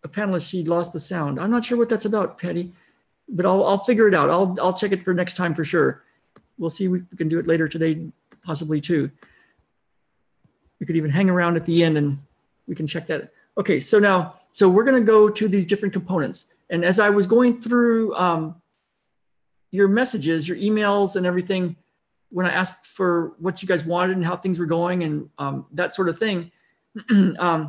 a panelist, she lost the sound. I'm not sure what that's about, Patty, but I'll figure it out. I'll check it for next time for sure. We'll see if we can do it later today, possibly too. We could even hang around at the end and we can check that. Okay, so we're going to go to these different components. And as I was going through your messages, your emails and everything, when I asked for what you guys wanted and how things were going and that sort of thing, I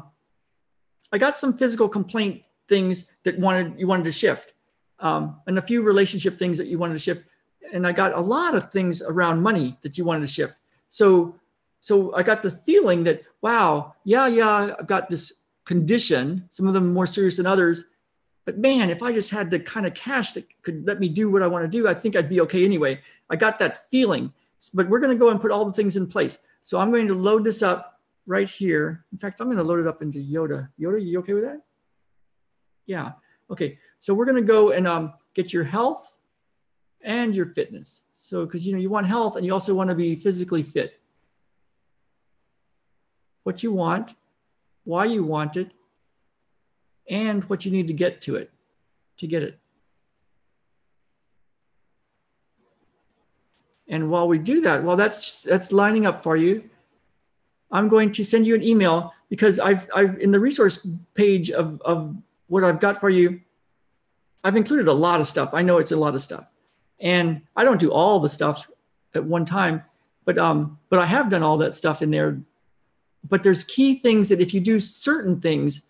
got some physical complaint things that you wanted to shift, and a few relationship things that you wanted to shift. And I got a lot of things around money that you wanted to shift. So I got the feeling that, wow, yeah, I've got this condition, some of them more serious than others, but man, if I just had the kind of cash that could let me do what I want to do, I think I'd be okay anyway. I got that feeling, but we're going to go and put all the things in place. So I'm going to load this up right here. In fact, I'm going to load it up into Yoda. Yoda, you okay with that? Yeah. Okay. So we're going to go and get your health and your fitness. So, because you want health and you also want to be physically fit. What you want, why you want it, and what you need to get to it, to get it. And while we do that, while that's lining up for you, I'm going to send you an email, because I've in the resource page of what I've got for you, I've included a lot of stuff. I know it's a lot of stuff, and I don't do all the stuff at one time, but I have done all that stuff in there. But there's key things that if you do certain things,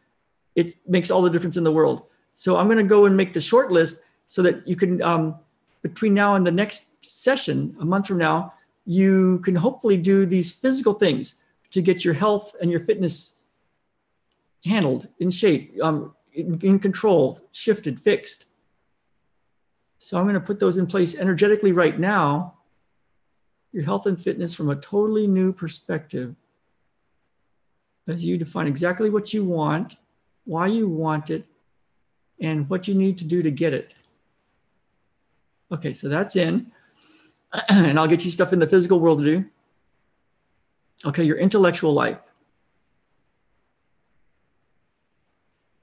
it makes all the difference in the world. So I'm going to go and make the short list so that you can, between now and the next session, a month from now, you can hopefully do these physical things to get your health and your fitness handled, in shape, in control, shifted, fixed. So I'm going to put those in place energetically right now. Your health and fitness from a totally new perspective, as you define exactly what you want, why you want it, and what you need to do to get it. Okay, so that's in. And I'll get you stuff in the physical world to do. Okay, your intellectual life.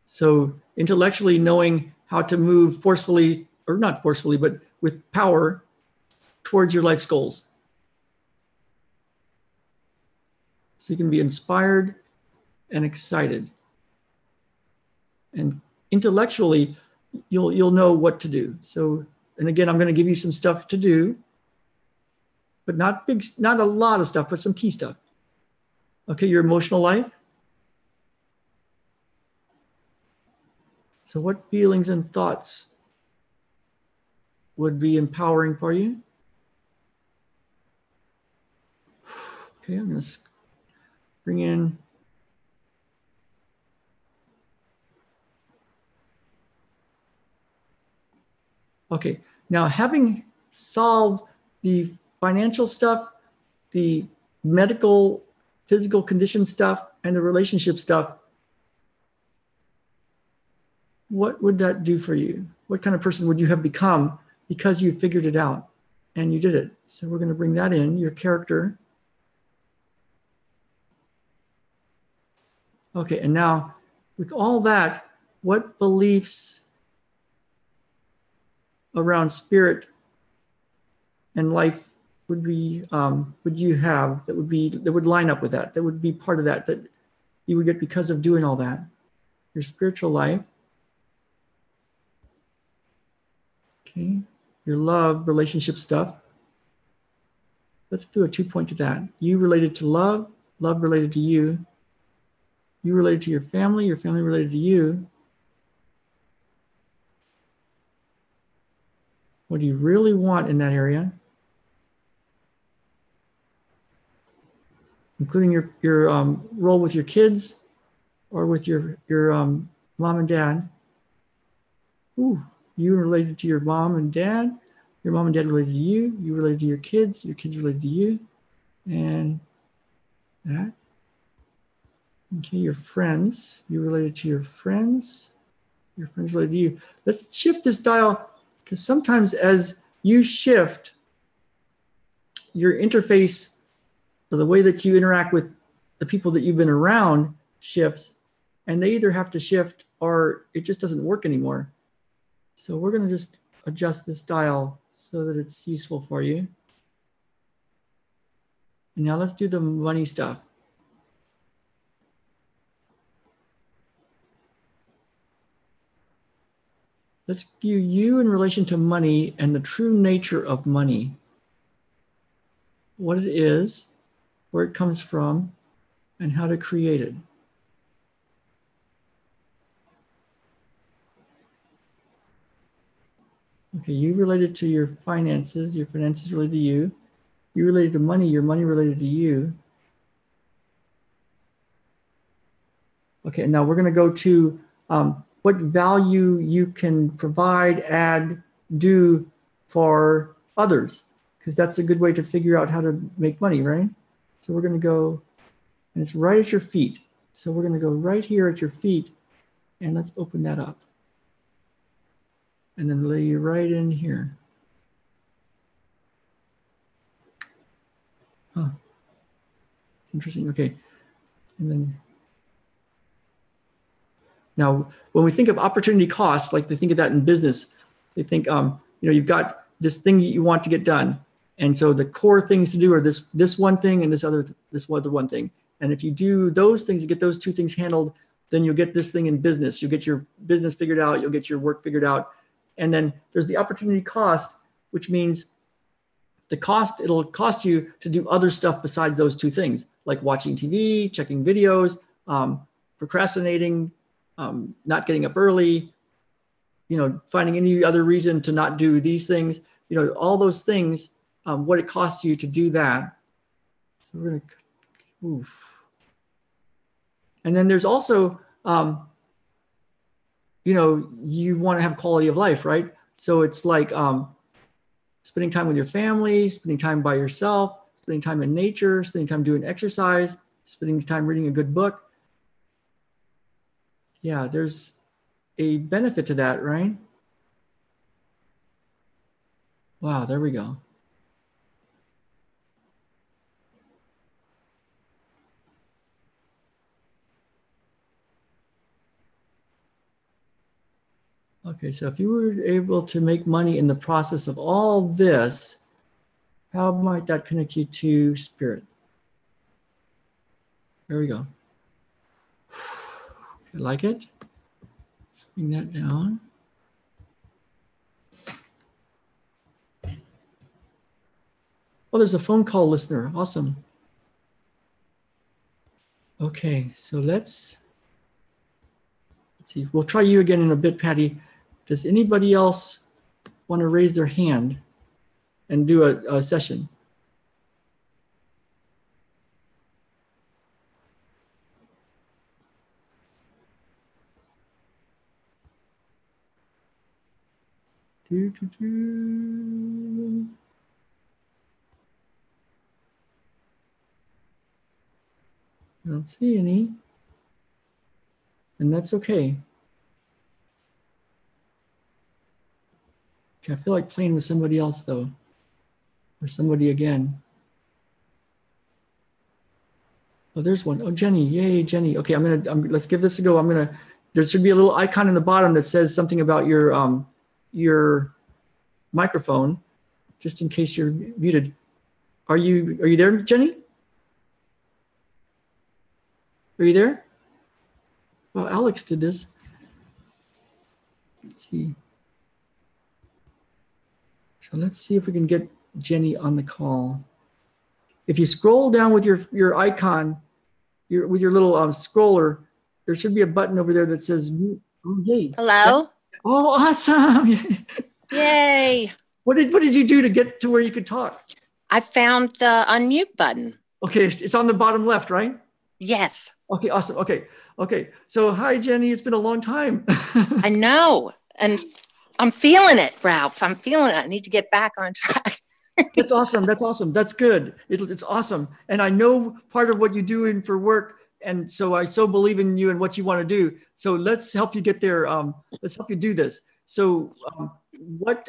So intellectually knowing how to move forcefully, or not forcefully, but with power towards your life's goals. So you can be inspired and excited. And intellectually, you'll know what to do. So, and again, I'm going to give you some stuff to do, but not a lot of stuff, but some key stuff. Okay, your emotional life. So what feelings and thoughts would be empowering for you? Okay, I'm going to bring in. Okay, now having solved the financial stuff, the medical, physical condition stuff, and the relationship stuff, what would that do for you? What kind of person would you have become because you figured it out and you did it? So we're going to bring that in, your character. Okay, and now with all that, what beliefs around spirit and life would you have that would line up with that would be part of that you would get because of doing all that? Your spiritual life. Okay, your love, relationship stuff. Let's do a 2-point to that. You related to love, love related to you. You related to your family related to you. What do you really want in that area? Including your role with your kids or with your mom and dad. Ooh, you related to your mom and dad. Your mom and dad related to you. You related to your kids related to you. And that. Okay, your friends. You related to your friends. Your friends related to you. Let's shift this dial, because sometimes as you shift, your interface, or the way that you interact with the people that you've been around shifts, and they either have to shift or it just doesn't work anymore. So we're going to just adjust this dial so that it's useful for you. And now let's do the money stuff. Let's view you in relation to money and the true nature of money. What it is, where it comes from, and how to create it. Okay, you related to your finances related to you. You related to money, your money related to you. Okay, now we're going to go to what value you can provide, add, do for others, because that's a good way to figure out how to make money, right? So we're going to go, and it's right at your feet. So we're going to go right here at your feet, and let's open that up. And then lay you right in here. Huh. Interesting. Okay. And then now, when we think of opportunity costs, like they think of that in business, they think, you've got this thing that you want to get done. And so the core things to do are this one thing and this other one thing. And if you do those things, you get those two things handled, then you'll get this thing in business. You'll get your business figured out. You'll get your work figured out. And then there's the opportunity cost, which means the cost, it'll cost you to do other stuff besides those two things, like watching TV, checking videos, procrastinating, not getting up early, finding any other reason to not do these things, all those things, what it costs you to do that. So we're going to, oof. And then there's also, you want to have quality of life, right? So it's like spending time with your family, spending time by yourself, spending time in nature, spending time doing exercise, spending time reading a good book. Yeah, there's a benefit to that, right? Wow, there we go. Okay, so if you were able to make money in the process of all this, how might that connect you to spirit? There we go. I like it. Let's bring that down. Oh, there's a phone call listener. Awesome. Okay, so let's see. We'll try you again in a bit, Patty. Does anybody else want to raise their hand and do a session? I don't see any. And that's okay. Okay, I feel like playing with somebody else though, or somebody again. Oh, there's one. Oh, Jenny, yay, Jenny. Okay, let's give this a go. There should be a little icon in the bottom that says something about your microphone, just in case you're muted. Are you there, Jenny? Are you there? Well, Alex did this. Let's see. So let's see if we can get Jenny on the call. If you scroll down with your icon, with your little scroller, there should be a button over there that says, oh, yay. Hello? Oh, awesome. Yay. What did you do to get to where you could talk? I found the unmute button. Okay, it's on the bottom left, right? Yes. Okay, awesome. Okay. So hi, Jenny. It's been a long time. I know. And I'm feeling it, Ralph. I'm feeling it. I need to get back on track. That's awesome. That's good. It's awesome. And I know part of what you do for work. And so I so believe in you and what you want to do. So let's help you get there. Let's help you do this. So what,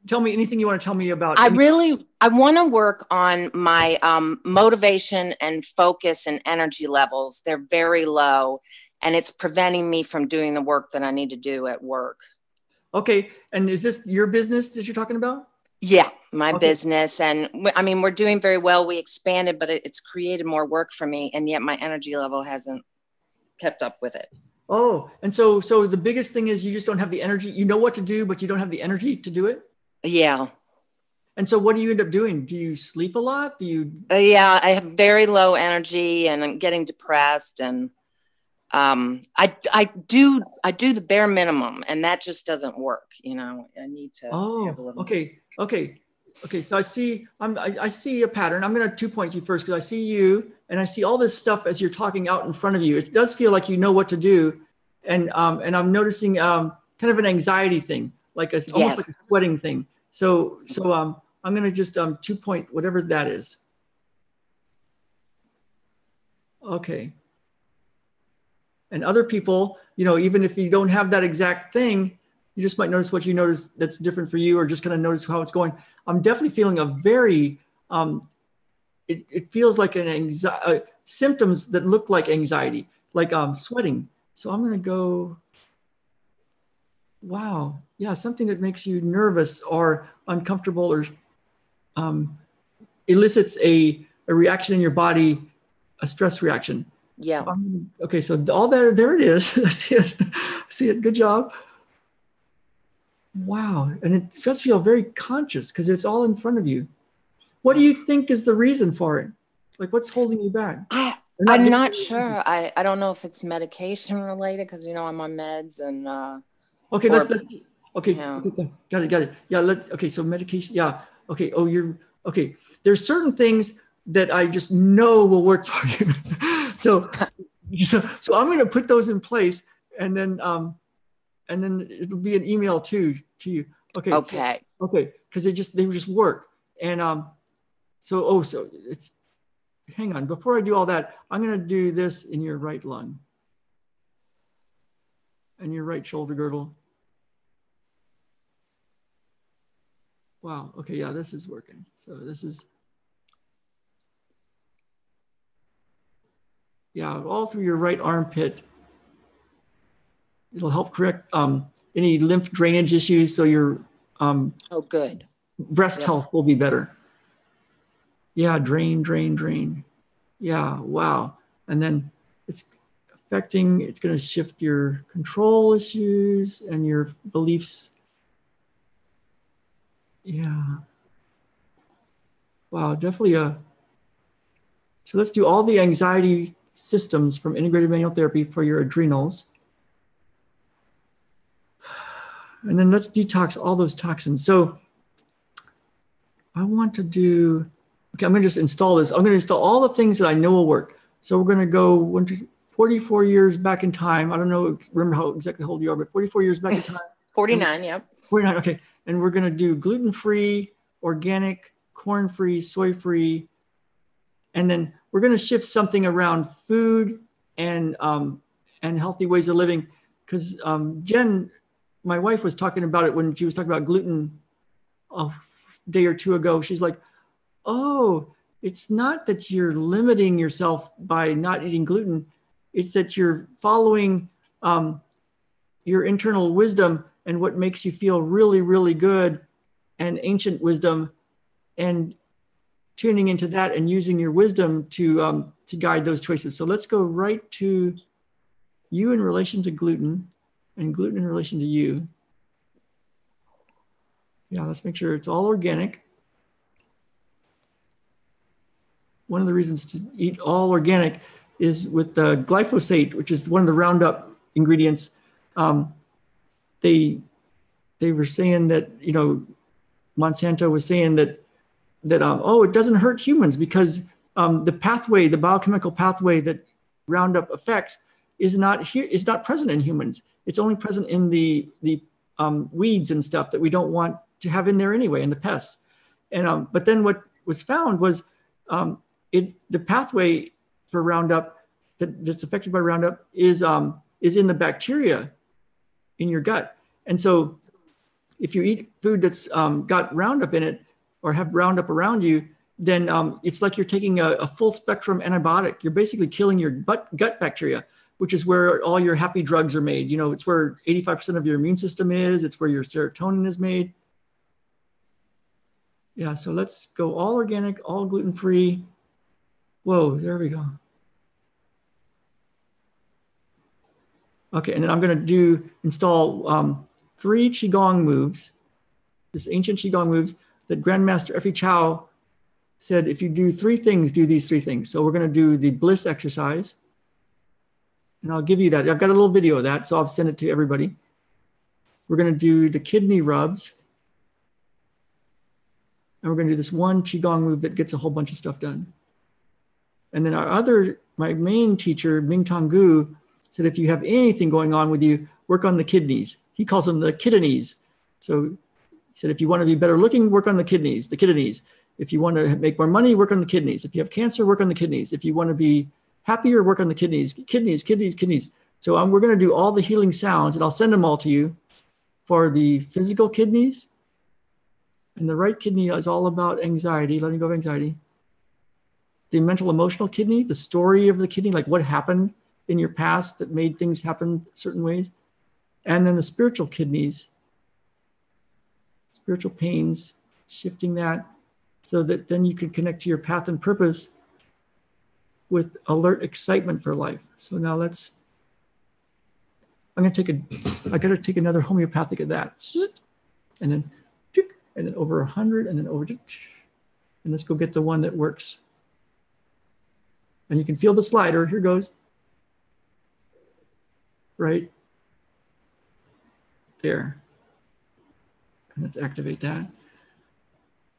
tell me anything you want to tell me about. I want to work on my motivation and focus and energy levels. They're very low, and it's preventing me from doing the work that I need to do at work. Okay. And is this your business that you're talking about? Yeah, my business. And I mean, we're doing very well. We expanded, but it's created more work for me. And yet my energy level hasn't kept up with it. Oh, and so the biggest thing is you just don't have the energy. You know what to do, but you don't have the energy to do it? Yeah. And so what do you end up doing? Do you sleep a lot? Do you? Yeah, I have very low energy and I'm getting depressed. And I do the bare minimum, and that just doesn't work. You know, I need to have a little. Okay. So I see a pattern. I'm going to 2-point you first because I see you and I see all this stuff as you're talking out in front of you. It does feel like you know what to do, and I'm noticing kind of an anxiety thing, like almost like a sweating thing. So I'm going to just 2-point whatever that is. Okay. And other people, you know, even if you don't have that exact thing, you just might notice what you notice that's different for you, or just kind of notice how it's going. I'm definitely feeling a very, it feels like an anxiety, symptoms that look like anxiety, like sweating. So I'm going to go, wow. Yeah, something that makes you nervous or uncomfortable or elicits a reaction in your body, a stress reaction. Yeah. So so all that, there it is. I see it. Good job. Wow. And it does feel very conscious because it's all in front of you. What do you think is the reason for it? Like, what's holding you back? I'm not sure. I don't know if it's medication related because, you know, I'm on meds and. Okay, let's okay. Yeah. Okay, got it. Yeah, so medication. Yeah. Okay. Oh, okay. There's certain things that I just know will work for you. So I'm going to put those in place, and then it'll be an email to you. Okay. Okay. Because they just work, and so it's. Hang on. Before I do all that, I'm going to do this in your right lung, and your right shoulder girdle. Wow. Okay. Yeah, this is working. So this is. Yeah, all through your right armpit. It'll help correct any lymph drainage issues. So your good. Breast health will be better. Yeah, drain. Yeah, wow. And then it's going to shift your control issues and your beliefs. Yeah. Wow, definitely so let's do all the anxiety systems from integrated manual therapy for your adrenals. And then let's detox all those toxins. So I want to do, okay, I'm going to just install this. I'm going to install all the things that I know will work. So we're going to go 44 years back in time. I don't know, remember how exactly how old you are, but 44 years back in time. 49, yep. 49, okay. And we're going to do gluten-free, organic, corn-free, soy-free. And then we're going to shift something around food and healthy ways of living. Because Jen, my wife, was talking about it when she was talking about gluten a day or two ago. She's like, oh, it's not that you're limiting yourself by not eating gluten. It's that you're following your internal wisdom and what makes you feel really, really good, and ancient wisdom, and tuning into that and using your wisdom to guide those choices. So let's go right to you in relation to gluten, and gluten in relation to you. Yeah, let's make sure it's all organic. One of the reasons to eat all organic is with the glyphosate, which is one of the Roundup ingredients. they were saying that, you know, Monsanto was saying that oh, it doesn't hurt humans because the pathway, the biochemical pathway that Roundup affects is not present in humans. It's only present in the weeds and stuff that we don't want to have in there anyway, and the pests. And but then what was found was the pathway for Roundup that's affected by Roundup is in the bacteria in your gut. And so if you eat food that's got Roundup in it or have Roundup around you, then it's like you're taking a full spectrum antibiotic. You're basically killing your gut bacteria, which is where all your happy drugs are made. You know, it's where 85% of your immune system is. It's where your serotonin is made. Yeah, so let's go all organic, all gluten-free. Whoa, there we go. Okay, and then I'm going to install 3 Qigong moves, this ancient Qigong moves that Grandmaster Effie Chow said, if you do 3 things, do these 3 things. So we're going to do the bliss exercise. And I'll give you that. I've got a little video of that, so I'll send it to everybody. We're going to do the kidney rubs. And we're going to do this one Qigong move that gets a whole bunch of stuff done. And then my main teacher, Ming Tong Gu, said, if you have anything going on with you, work on the kidneys. He calls them the kidneys. So he said, if you want to be better looking, work on the kidneys, the kidneys. If you want to make more money, work on the kidneys. If you have cancer, work on the kidneys. If you want to be happier, work on the kidneys, kidneys, kidneys, kidneys. So we're going to do all the healing sounds, and I'll send them all to you for the physical kidneys. And the right kidney is all about anxiety, letting go of anxiety. The mental emotional kidney, the story of the kidney, like what happened in your past that made things happen certain ways. And then the spiritual kidneys, spiritual pains, shifting that so that then you can connect to your path and purpose with alert excitement for life. So now I got to take another homeopathic of that. And then over 100, and then over, and let's go get the one that works. And you can feel the slider, here goes. Right there. And let's activate that.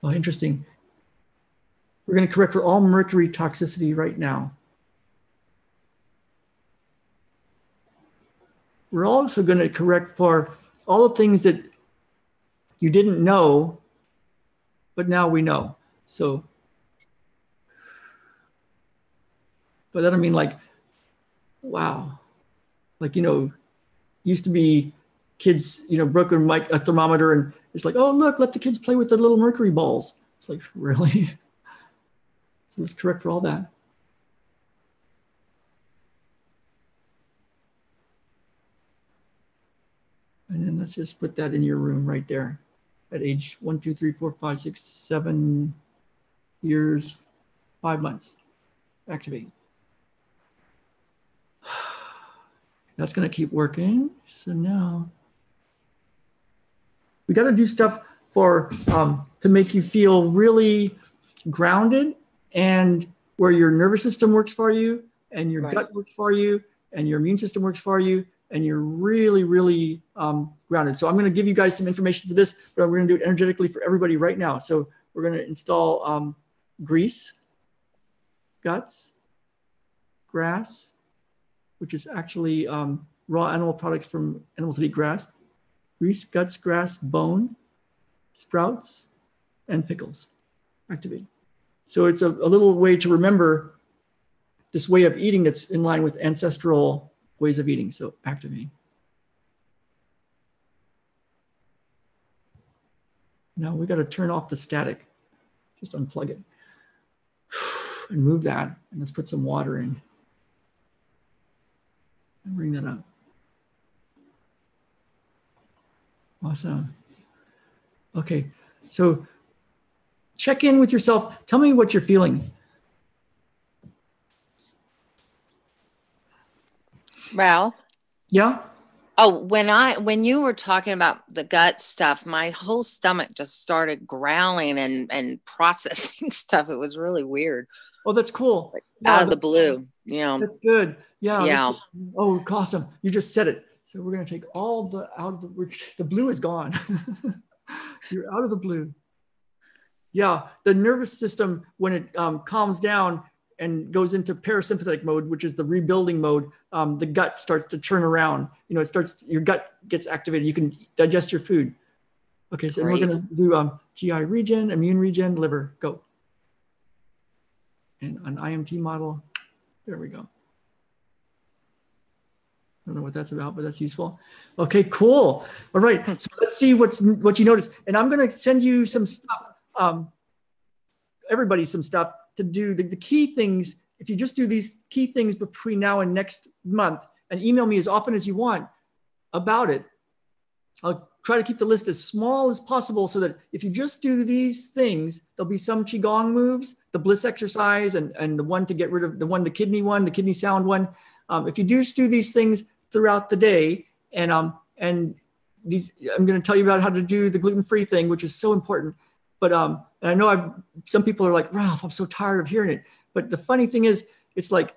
Oh, interesting. We're going to correct for all mercury toxicity right now. We're also going to correct for all the things that you didn't know, but now we know. So, but that I mean, like, wow. Like, you know, used to be kids, you know, broke a thermometer and it's like, oh, look, let the kids play with the little mercury balls. It's like, really? So let's correct for all that. And then let's just put that in your room right there at age 1, 2, 3, 4, 5, 6, 7 years, 5 months. Activate. That's going to keep working. So now we got to do stuff for to make you feel really grounded, and where your nervous system works for you, and your gut works for you, and your immune system works for you, and you're really, really grounded. So I'm going to give you guys some information for this, but we're going to do it energetically for everybody right now. So we're going to install grease, guts, grass, which is actually raw animal products from animals that eat grass, grease, guts, grass, bone, sprouts, and pickles. Activate. So it's a little way to remember this way of eating that's in line with ancestral ways of eating. So activate. Now we got to turn off the static. Just unplug it and move that. And let's put some water in. And bring that up. Awesome. Okay, so check in with yourself. Tell me what you're feeling. Ralph? Yeah? Oh, when you were talking about the gut stuff, my whole stomach just started growling and processing stuff. It was really weird. Oh, that's cool. Out of the blue. Yeah. That's good. Yeah. Yeah. Oh, awesome. You just said it. So we're going to take all the blue is gone. You're out of the blue. Yeah, the nervous system, when it calms down and goes into parasympathetic mode, which is the rebuilding mode, the gut starts to turn around. You know, your gut gets activated. You can digest your food. Okay, so we're going to do GI regen, immune regen, liver, go. And an IMT model, there we go. I don't know what that's about, but that's useful. Okay, cool. All right, so let's see what you notice. And I'm going to send you some stuff, everybody some stuff to do the key things. If you just do these key things between now and next month and email me as often as you want about it, I'll try to keep the list as small as possible so that if you just do these things, there'll be some Qigong moves, the bliss exercise and the one to get rid of the kidney sound one. If you just do these things throughout the day, and these, I'm going to tell you about how to do the gluten-free thing, which is so important. But I know some people are like, Ralph, I'm so tired of hearing it. But the funny thing is, it's like,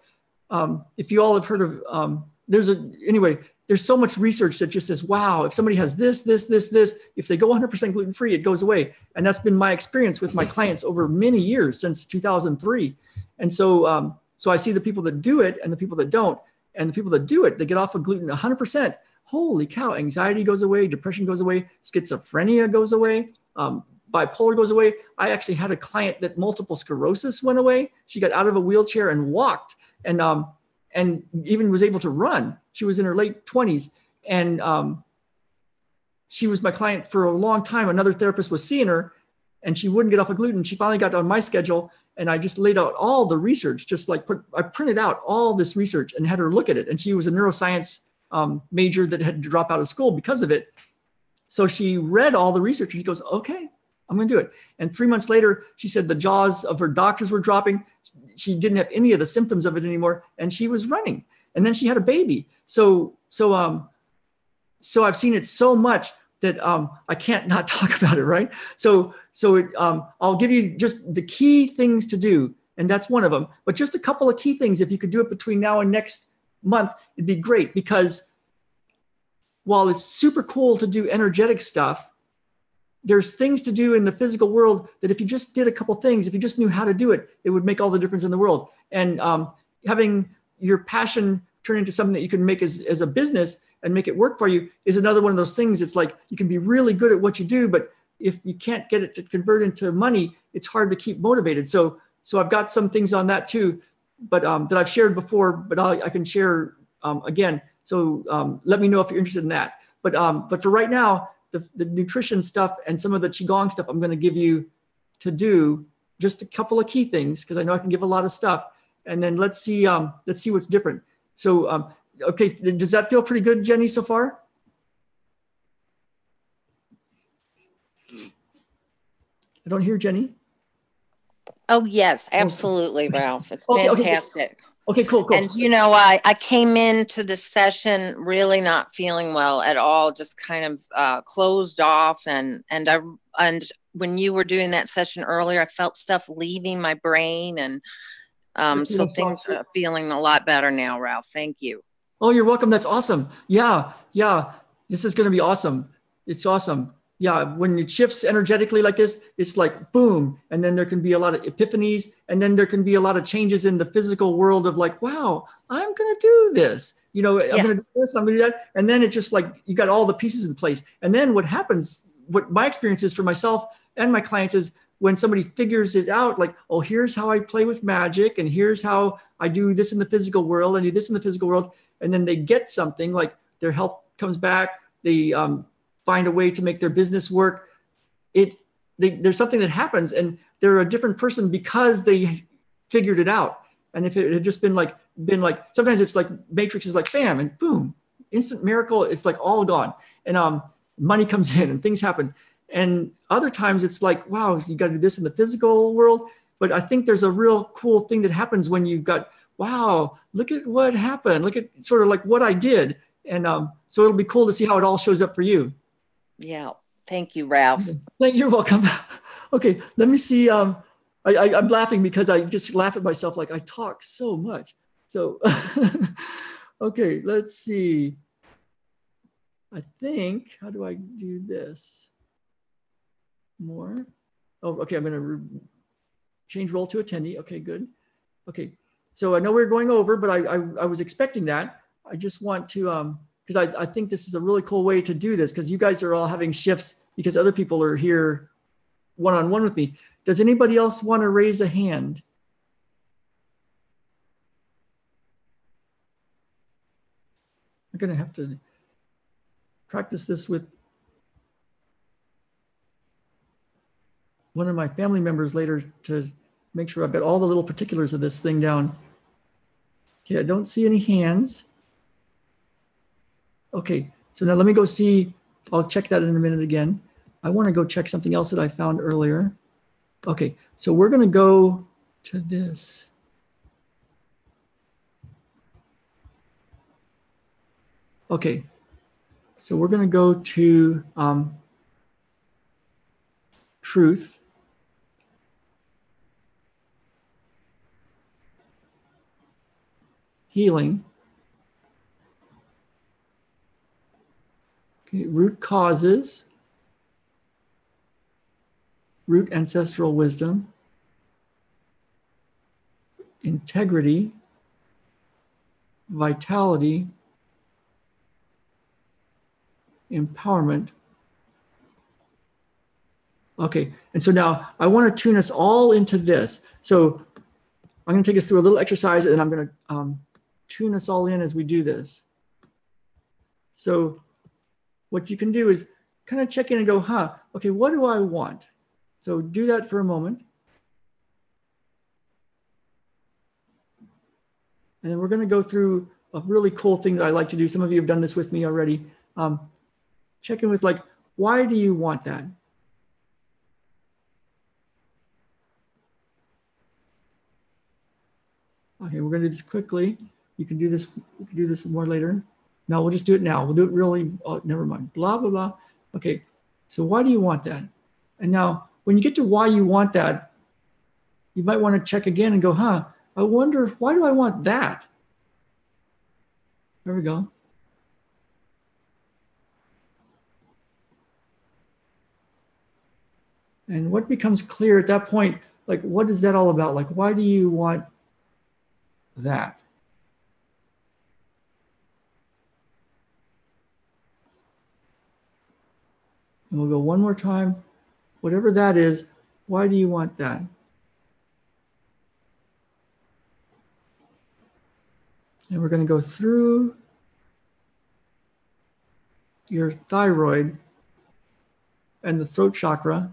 if you all have heard of, there's so much research that just says, wow, if somebody has this, if they go 100% gluten-free, it goes away. And that's been my experience with my clients over many years, since 2003. And so, so I see the people that do it and the people that don't. And the people that do it, they get off of gluten 100%. Holy cow, anxiety goes away, depression goes away, schizophrenia goes away, bipolar goes away. I actually had a client that multiple sclerosis went away. She got out of a wheelchair and walked and even was able to run. She was in her late 20s. And she was my client for a long time. Another therapist was seeing her and she wouldn't get off of gluten. She finally got on my schedule. And I just laid out all the research, I printed out all this research and had her look at it. And she was a neuroscience major that had to drop out of school because of it. So she read all the research and she goes, okay, I'm going to do it. And 3 months later, she said the jaws of her doctors were dropping. She didn't have any of the symptoms of it anymore. And she was running. And then she had a baby. So I've seen it so much that I can't not talk about it, right? So I'll give you just the key things to do, and that's one of them. But just a couple of key things, if you could do it between now and next month, it'd be great, because while it's super cool to do energetic stuff, there's things to do in the physical world that if you just did a couple things, if you just knew how to do it, it would make all the difference in the world. And having your passion turn into something that you can make as a business and make it work for you is another one of those things. It's like you can be really good at what you do, but if you can't get it to convert into money, it's hard to keep motivated. So I've got some things on that too, but that I've shared before, but I can share again. So let me know if you're interested in that. But for right now, the nutrition stuff and some of the Qigong stuff, I'm going to give you to do just a couple of key things, because I know I can give a lot of stuff. And then let's see what's different. So, okay, does that feel pretty good, Jenny, so far? I don't hear Jenny. Oh, yes, absolutely, Ralph. It's fantastic. Okay, cool. And, you know, I came into the session really not feeling well at all, just kind of closed off. And when you were doing that session earlier, I felt stuff leaving my brain. And so things are feeling a lot better now, Ralph. Thank you. Oh, you're welcome. That's awesome. Yeah. This is going to be awesome. It's awesome. Yeah. When it shifts energetically like this, it's like boom. And then there can be a lot of epiphanies. And then there can be a lot of changes in the physical world of like, wow, I'm going to do this. You know, I'm going to do this, I'm going to do that. And then it's just like, you got all the pieces in place. And then what happens, what my experience is for myself and my clients is when somebody figures it out, like, oh, here's how I play with magic. And here's how I do this in the physical world. I do this in the physical world. And then they get something like their health comes back. They find a way to make their business work. There's something that happens and they're a different person because they figured it out. And if it had just been like, sometimes it's like Matrix is like, bam, and boom, instant miracle. It's like all gone. And money comes in and things happen. And other times it's like, wow, you got to do this in the physical world. But I think there's a real cool thing that happens when you've got, wow, look at what happened. Look at sort of like what I did. And so it'll be cool to see how it all shows up for you. Yeah. Thank you, Ralph. You're welcome. Okay. Let me see. I'm laughing because I just laugh at myself. Like I talk so much. So, okay, let's see. I think, how do I do this? More. Oh, okay, I'm gonna change role to attendee. Okay, good. Okay, so I know we're going over, but I was expecting that. I just want to, because I think this is a really cool way to do this, because you guys are all having shifts because other people are here one-on-one with me. Does anybody else want to raise a hand? I'm gonna have to practice this with one of my family members later to make sure I've got all the little particulars of this thing down. Okay, I don't see any hands. Okay, so now let me go see, I'll check that in a minute again. I want to go check something else that I found earlier. Okay, so we're going to go to this. Okay, so we're going to go to truth. Healing. Okay, root causes. Root ancestral wisdom. Integrity. Vitality. Empowerment. Okay, and so now I want to tune us all into this. So I'm going to take us through a little exercise, and I'm going to tune us all in as we do this. So what you can do is kind of check in and go, okay, what do I want? So do that for a moment. And then we're going to go through a really cool thing that I like to do. Some of you have done this with me already. Check in with like, why do you want that? Okay, we're going to do this quickly. You can do this. We can do this more later. No, we'll just do it now. We'll do it really. Oh, never mind. Blah, blah, blah. Okay, so why do you want that? And now when you get to why you want that, you might want to check again and go, I wonder, why do I want that? There we go. And what becomes clear at that point, like, what is that all about? Like, why do you want that? And we'll go one more time. Whatever that is, why do you want that? And we're going to go through your thyroid and the throat chakra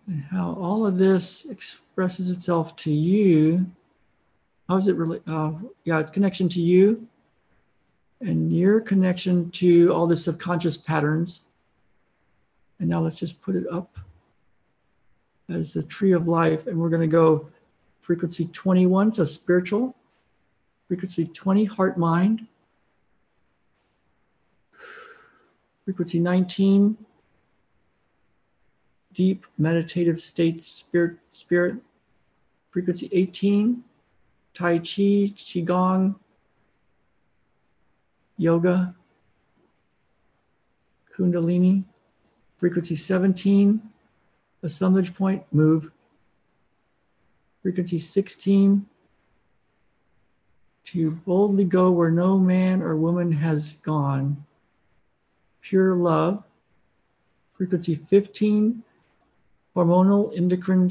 and how all of this expresses itself to you. How is it really? Yeah, it's connection to you and your connection to all the subconscious patterns. And now let's just put it up as the tree of life. And we're going to go frequency 21, so spiritual. Frequency 20, heart, mind. Frequency 19, deep meditative state, spirit. Frequency 18, Tai Chi, Qigong, yoga, Kundalini. Frequency 17, assemblage point, move. Frequency 16, to boldly go where no man or woman has gone. Pure love. Frequency 15, hormonal endocrine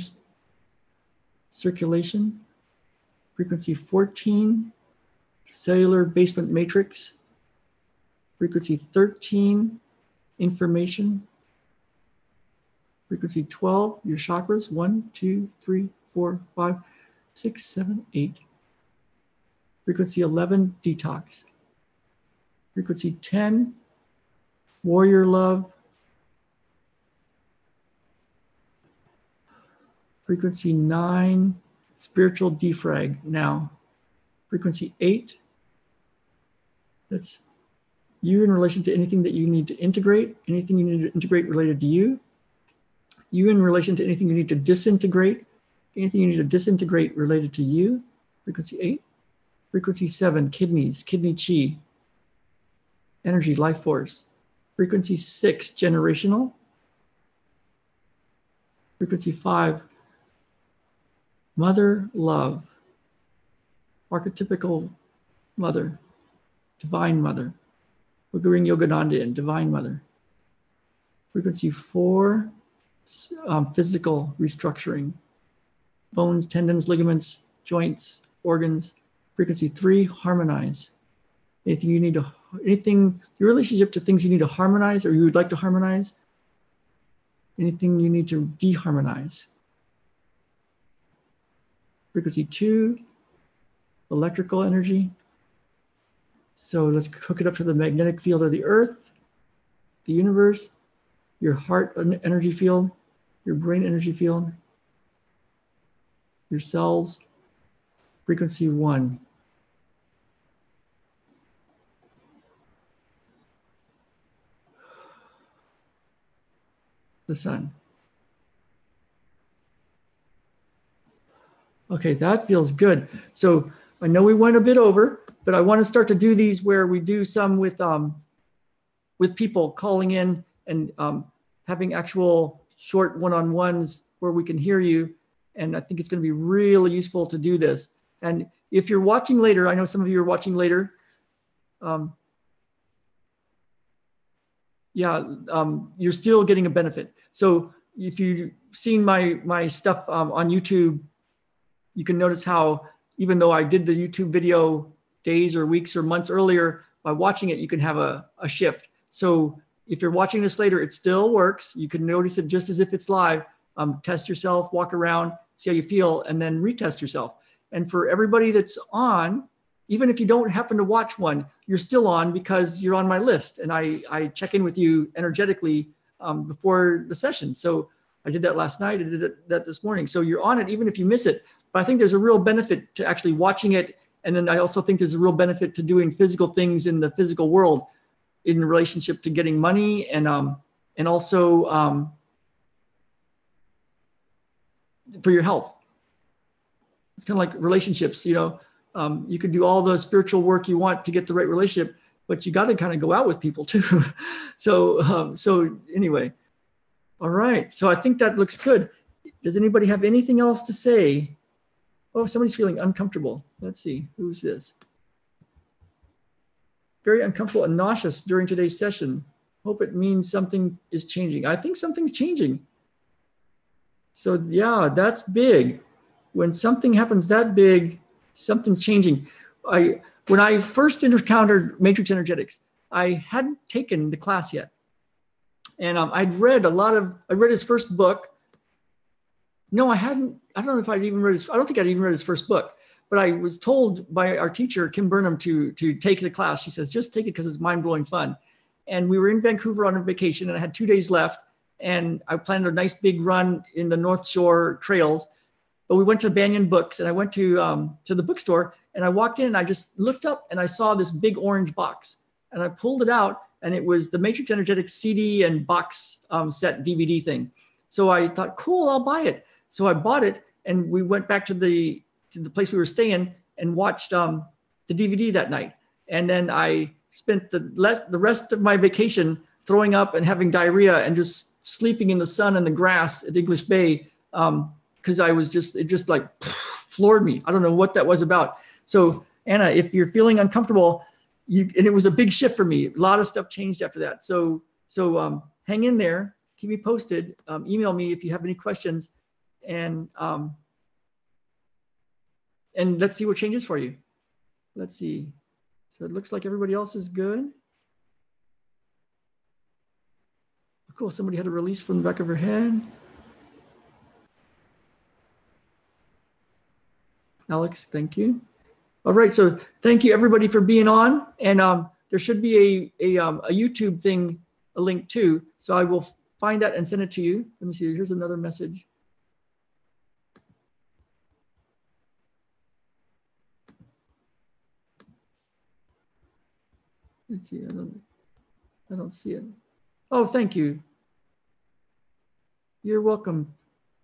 circulation. Frequency 14, cellular basement matrix. Frequency 13, information. Frequency 12, your chakras, 1, 2, 3, 4, 5, 6, 7, 8. Frequency 11, detox. Frequency 10, warrior love. Frequency 9, spiritual defrag now. Frequency 8, that's you in relation to anything that you need to integrate, anything you need to integrate related to you. You in relation to anything you need to disintegrate, anything you need to disintegrate related to you. Frequency 8. Frequency 7, kidneys, kidney chi, energy, life force. Frequency 6, generational. Frequency 5, mother, love. Archetypical mother, divine mother. We're going Yogananda in, divine mother. Frequency 4, physical restructuring. Bones, tendons, ligaments, joints, organs. Frequency 3, harmonize. Anything you need to, anything, your relationship to things you need to harmonize or you would like to harmonize. Anything you need to deharmonize. Frequency 2, electrical energy. So let's hook it up to the magnetic field of the earth, the universe, your heart energy field, your brain energy field, your cells. Frequency 1. The sun. Okay, that feels good. So I know we went a bit over, but I want to start to do these where we do some with people calling in and having actual short one-on-ones where we can hear you. And I think it's going to be really useful to do this. And if you're watching later, I know some of you are watching later. You're still getting a benefit. So if you've seen my stuff on YouTube, you can notice how even though I did the YouTube video days or weeks or months earlier, by watching it, you can have a shift. So if you're watching this later, it still works. You can notice it just as if it's live. Test yourself, walk around, see how you feel, and then retest yourself. And for everybody that's on, even if you don't happen to watch one, you're still on because you're on my list. And I check in with you energetically before the session. So I did that last night. I did that this morning. So you're on it even if you miss it. But I think there's a real benefit to actually watching it. And then I also think there's a real benefit to doing physical things in the physical world in relationship to getting money and also for your health. It's kind of like relationships, you know. You can do all the spiritual work you want to get the right relationship, but you got to kind of go out with people too. So anyway, all right. So I think that looks good. Does anybody have anything else to say? Oh, somebody's feeling uncomfortable. Let's see, who's this? Very uncomfortable and nauseous during today's session. Hope it means something is changing. I think something's changing. So yeah, that's big. When something happens that big, something's changing. When I first encountered matrix energetics, I hadn't taken the class yet. And I'd read I read his first book. No, I hadn't. I don't know if I'd even read I don't think I'd even read his first book, but I was told by our teacher, Kim Burnham, to take the class. She says, just take it because it's mind-blowing fun. And we were in Vancouver on a vacation and I had 2 days left. And I planned a nice big run in the North Shore trails. But we went to Banyan Books and I went to the bookstore and I walked in and I just looked up and I saw this big orange box and I pulled it out and it was the Matrix Energetics CD and box set DVD thing. So I thought, cool, I'll buy it. So I bought it and we went back to the place we were staying and watched the DVD that night. And then I spent the rest of my vacation throwing up and having diarrhea and just sleeping in the sun and the grass at English Bay. Because it just like floored me. I don't know what that was about. So Anna, if you're feeling uncomfortable, and it was a big shift for me. A lot of stuff changed after that. So hang in there, keep me posted. Email me if you have any questions, and let's see what changes for you. Let's see. So it looks like everybody else is good. Cool. Somebody had a release from the back of her head. Alex, thank you. All right, so thank you everybody for being on. And there should be a YouTube thing, a link too. So I will find that and send it to you. Let me see, here's another message. Let's see, I don't see it. Oh, thank you. You're welcome,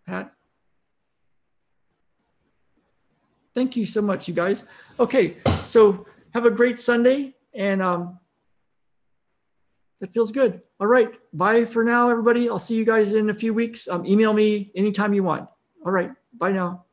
Pat. Thank you so much, you guys. Okay, so have a great Sunday, and that feels good. All right, bye for now, everybody. I'll see you guys in a few weeks. Email me anytime you want. All right, bye now.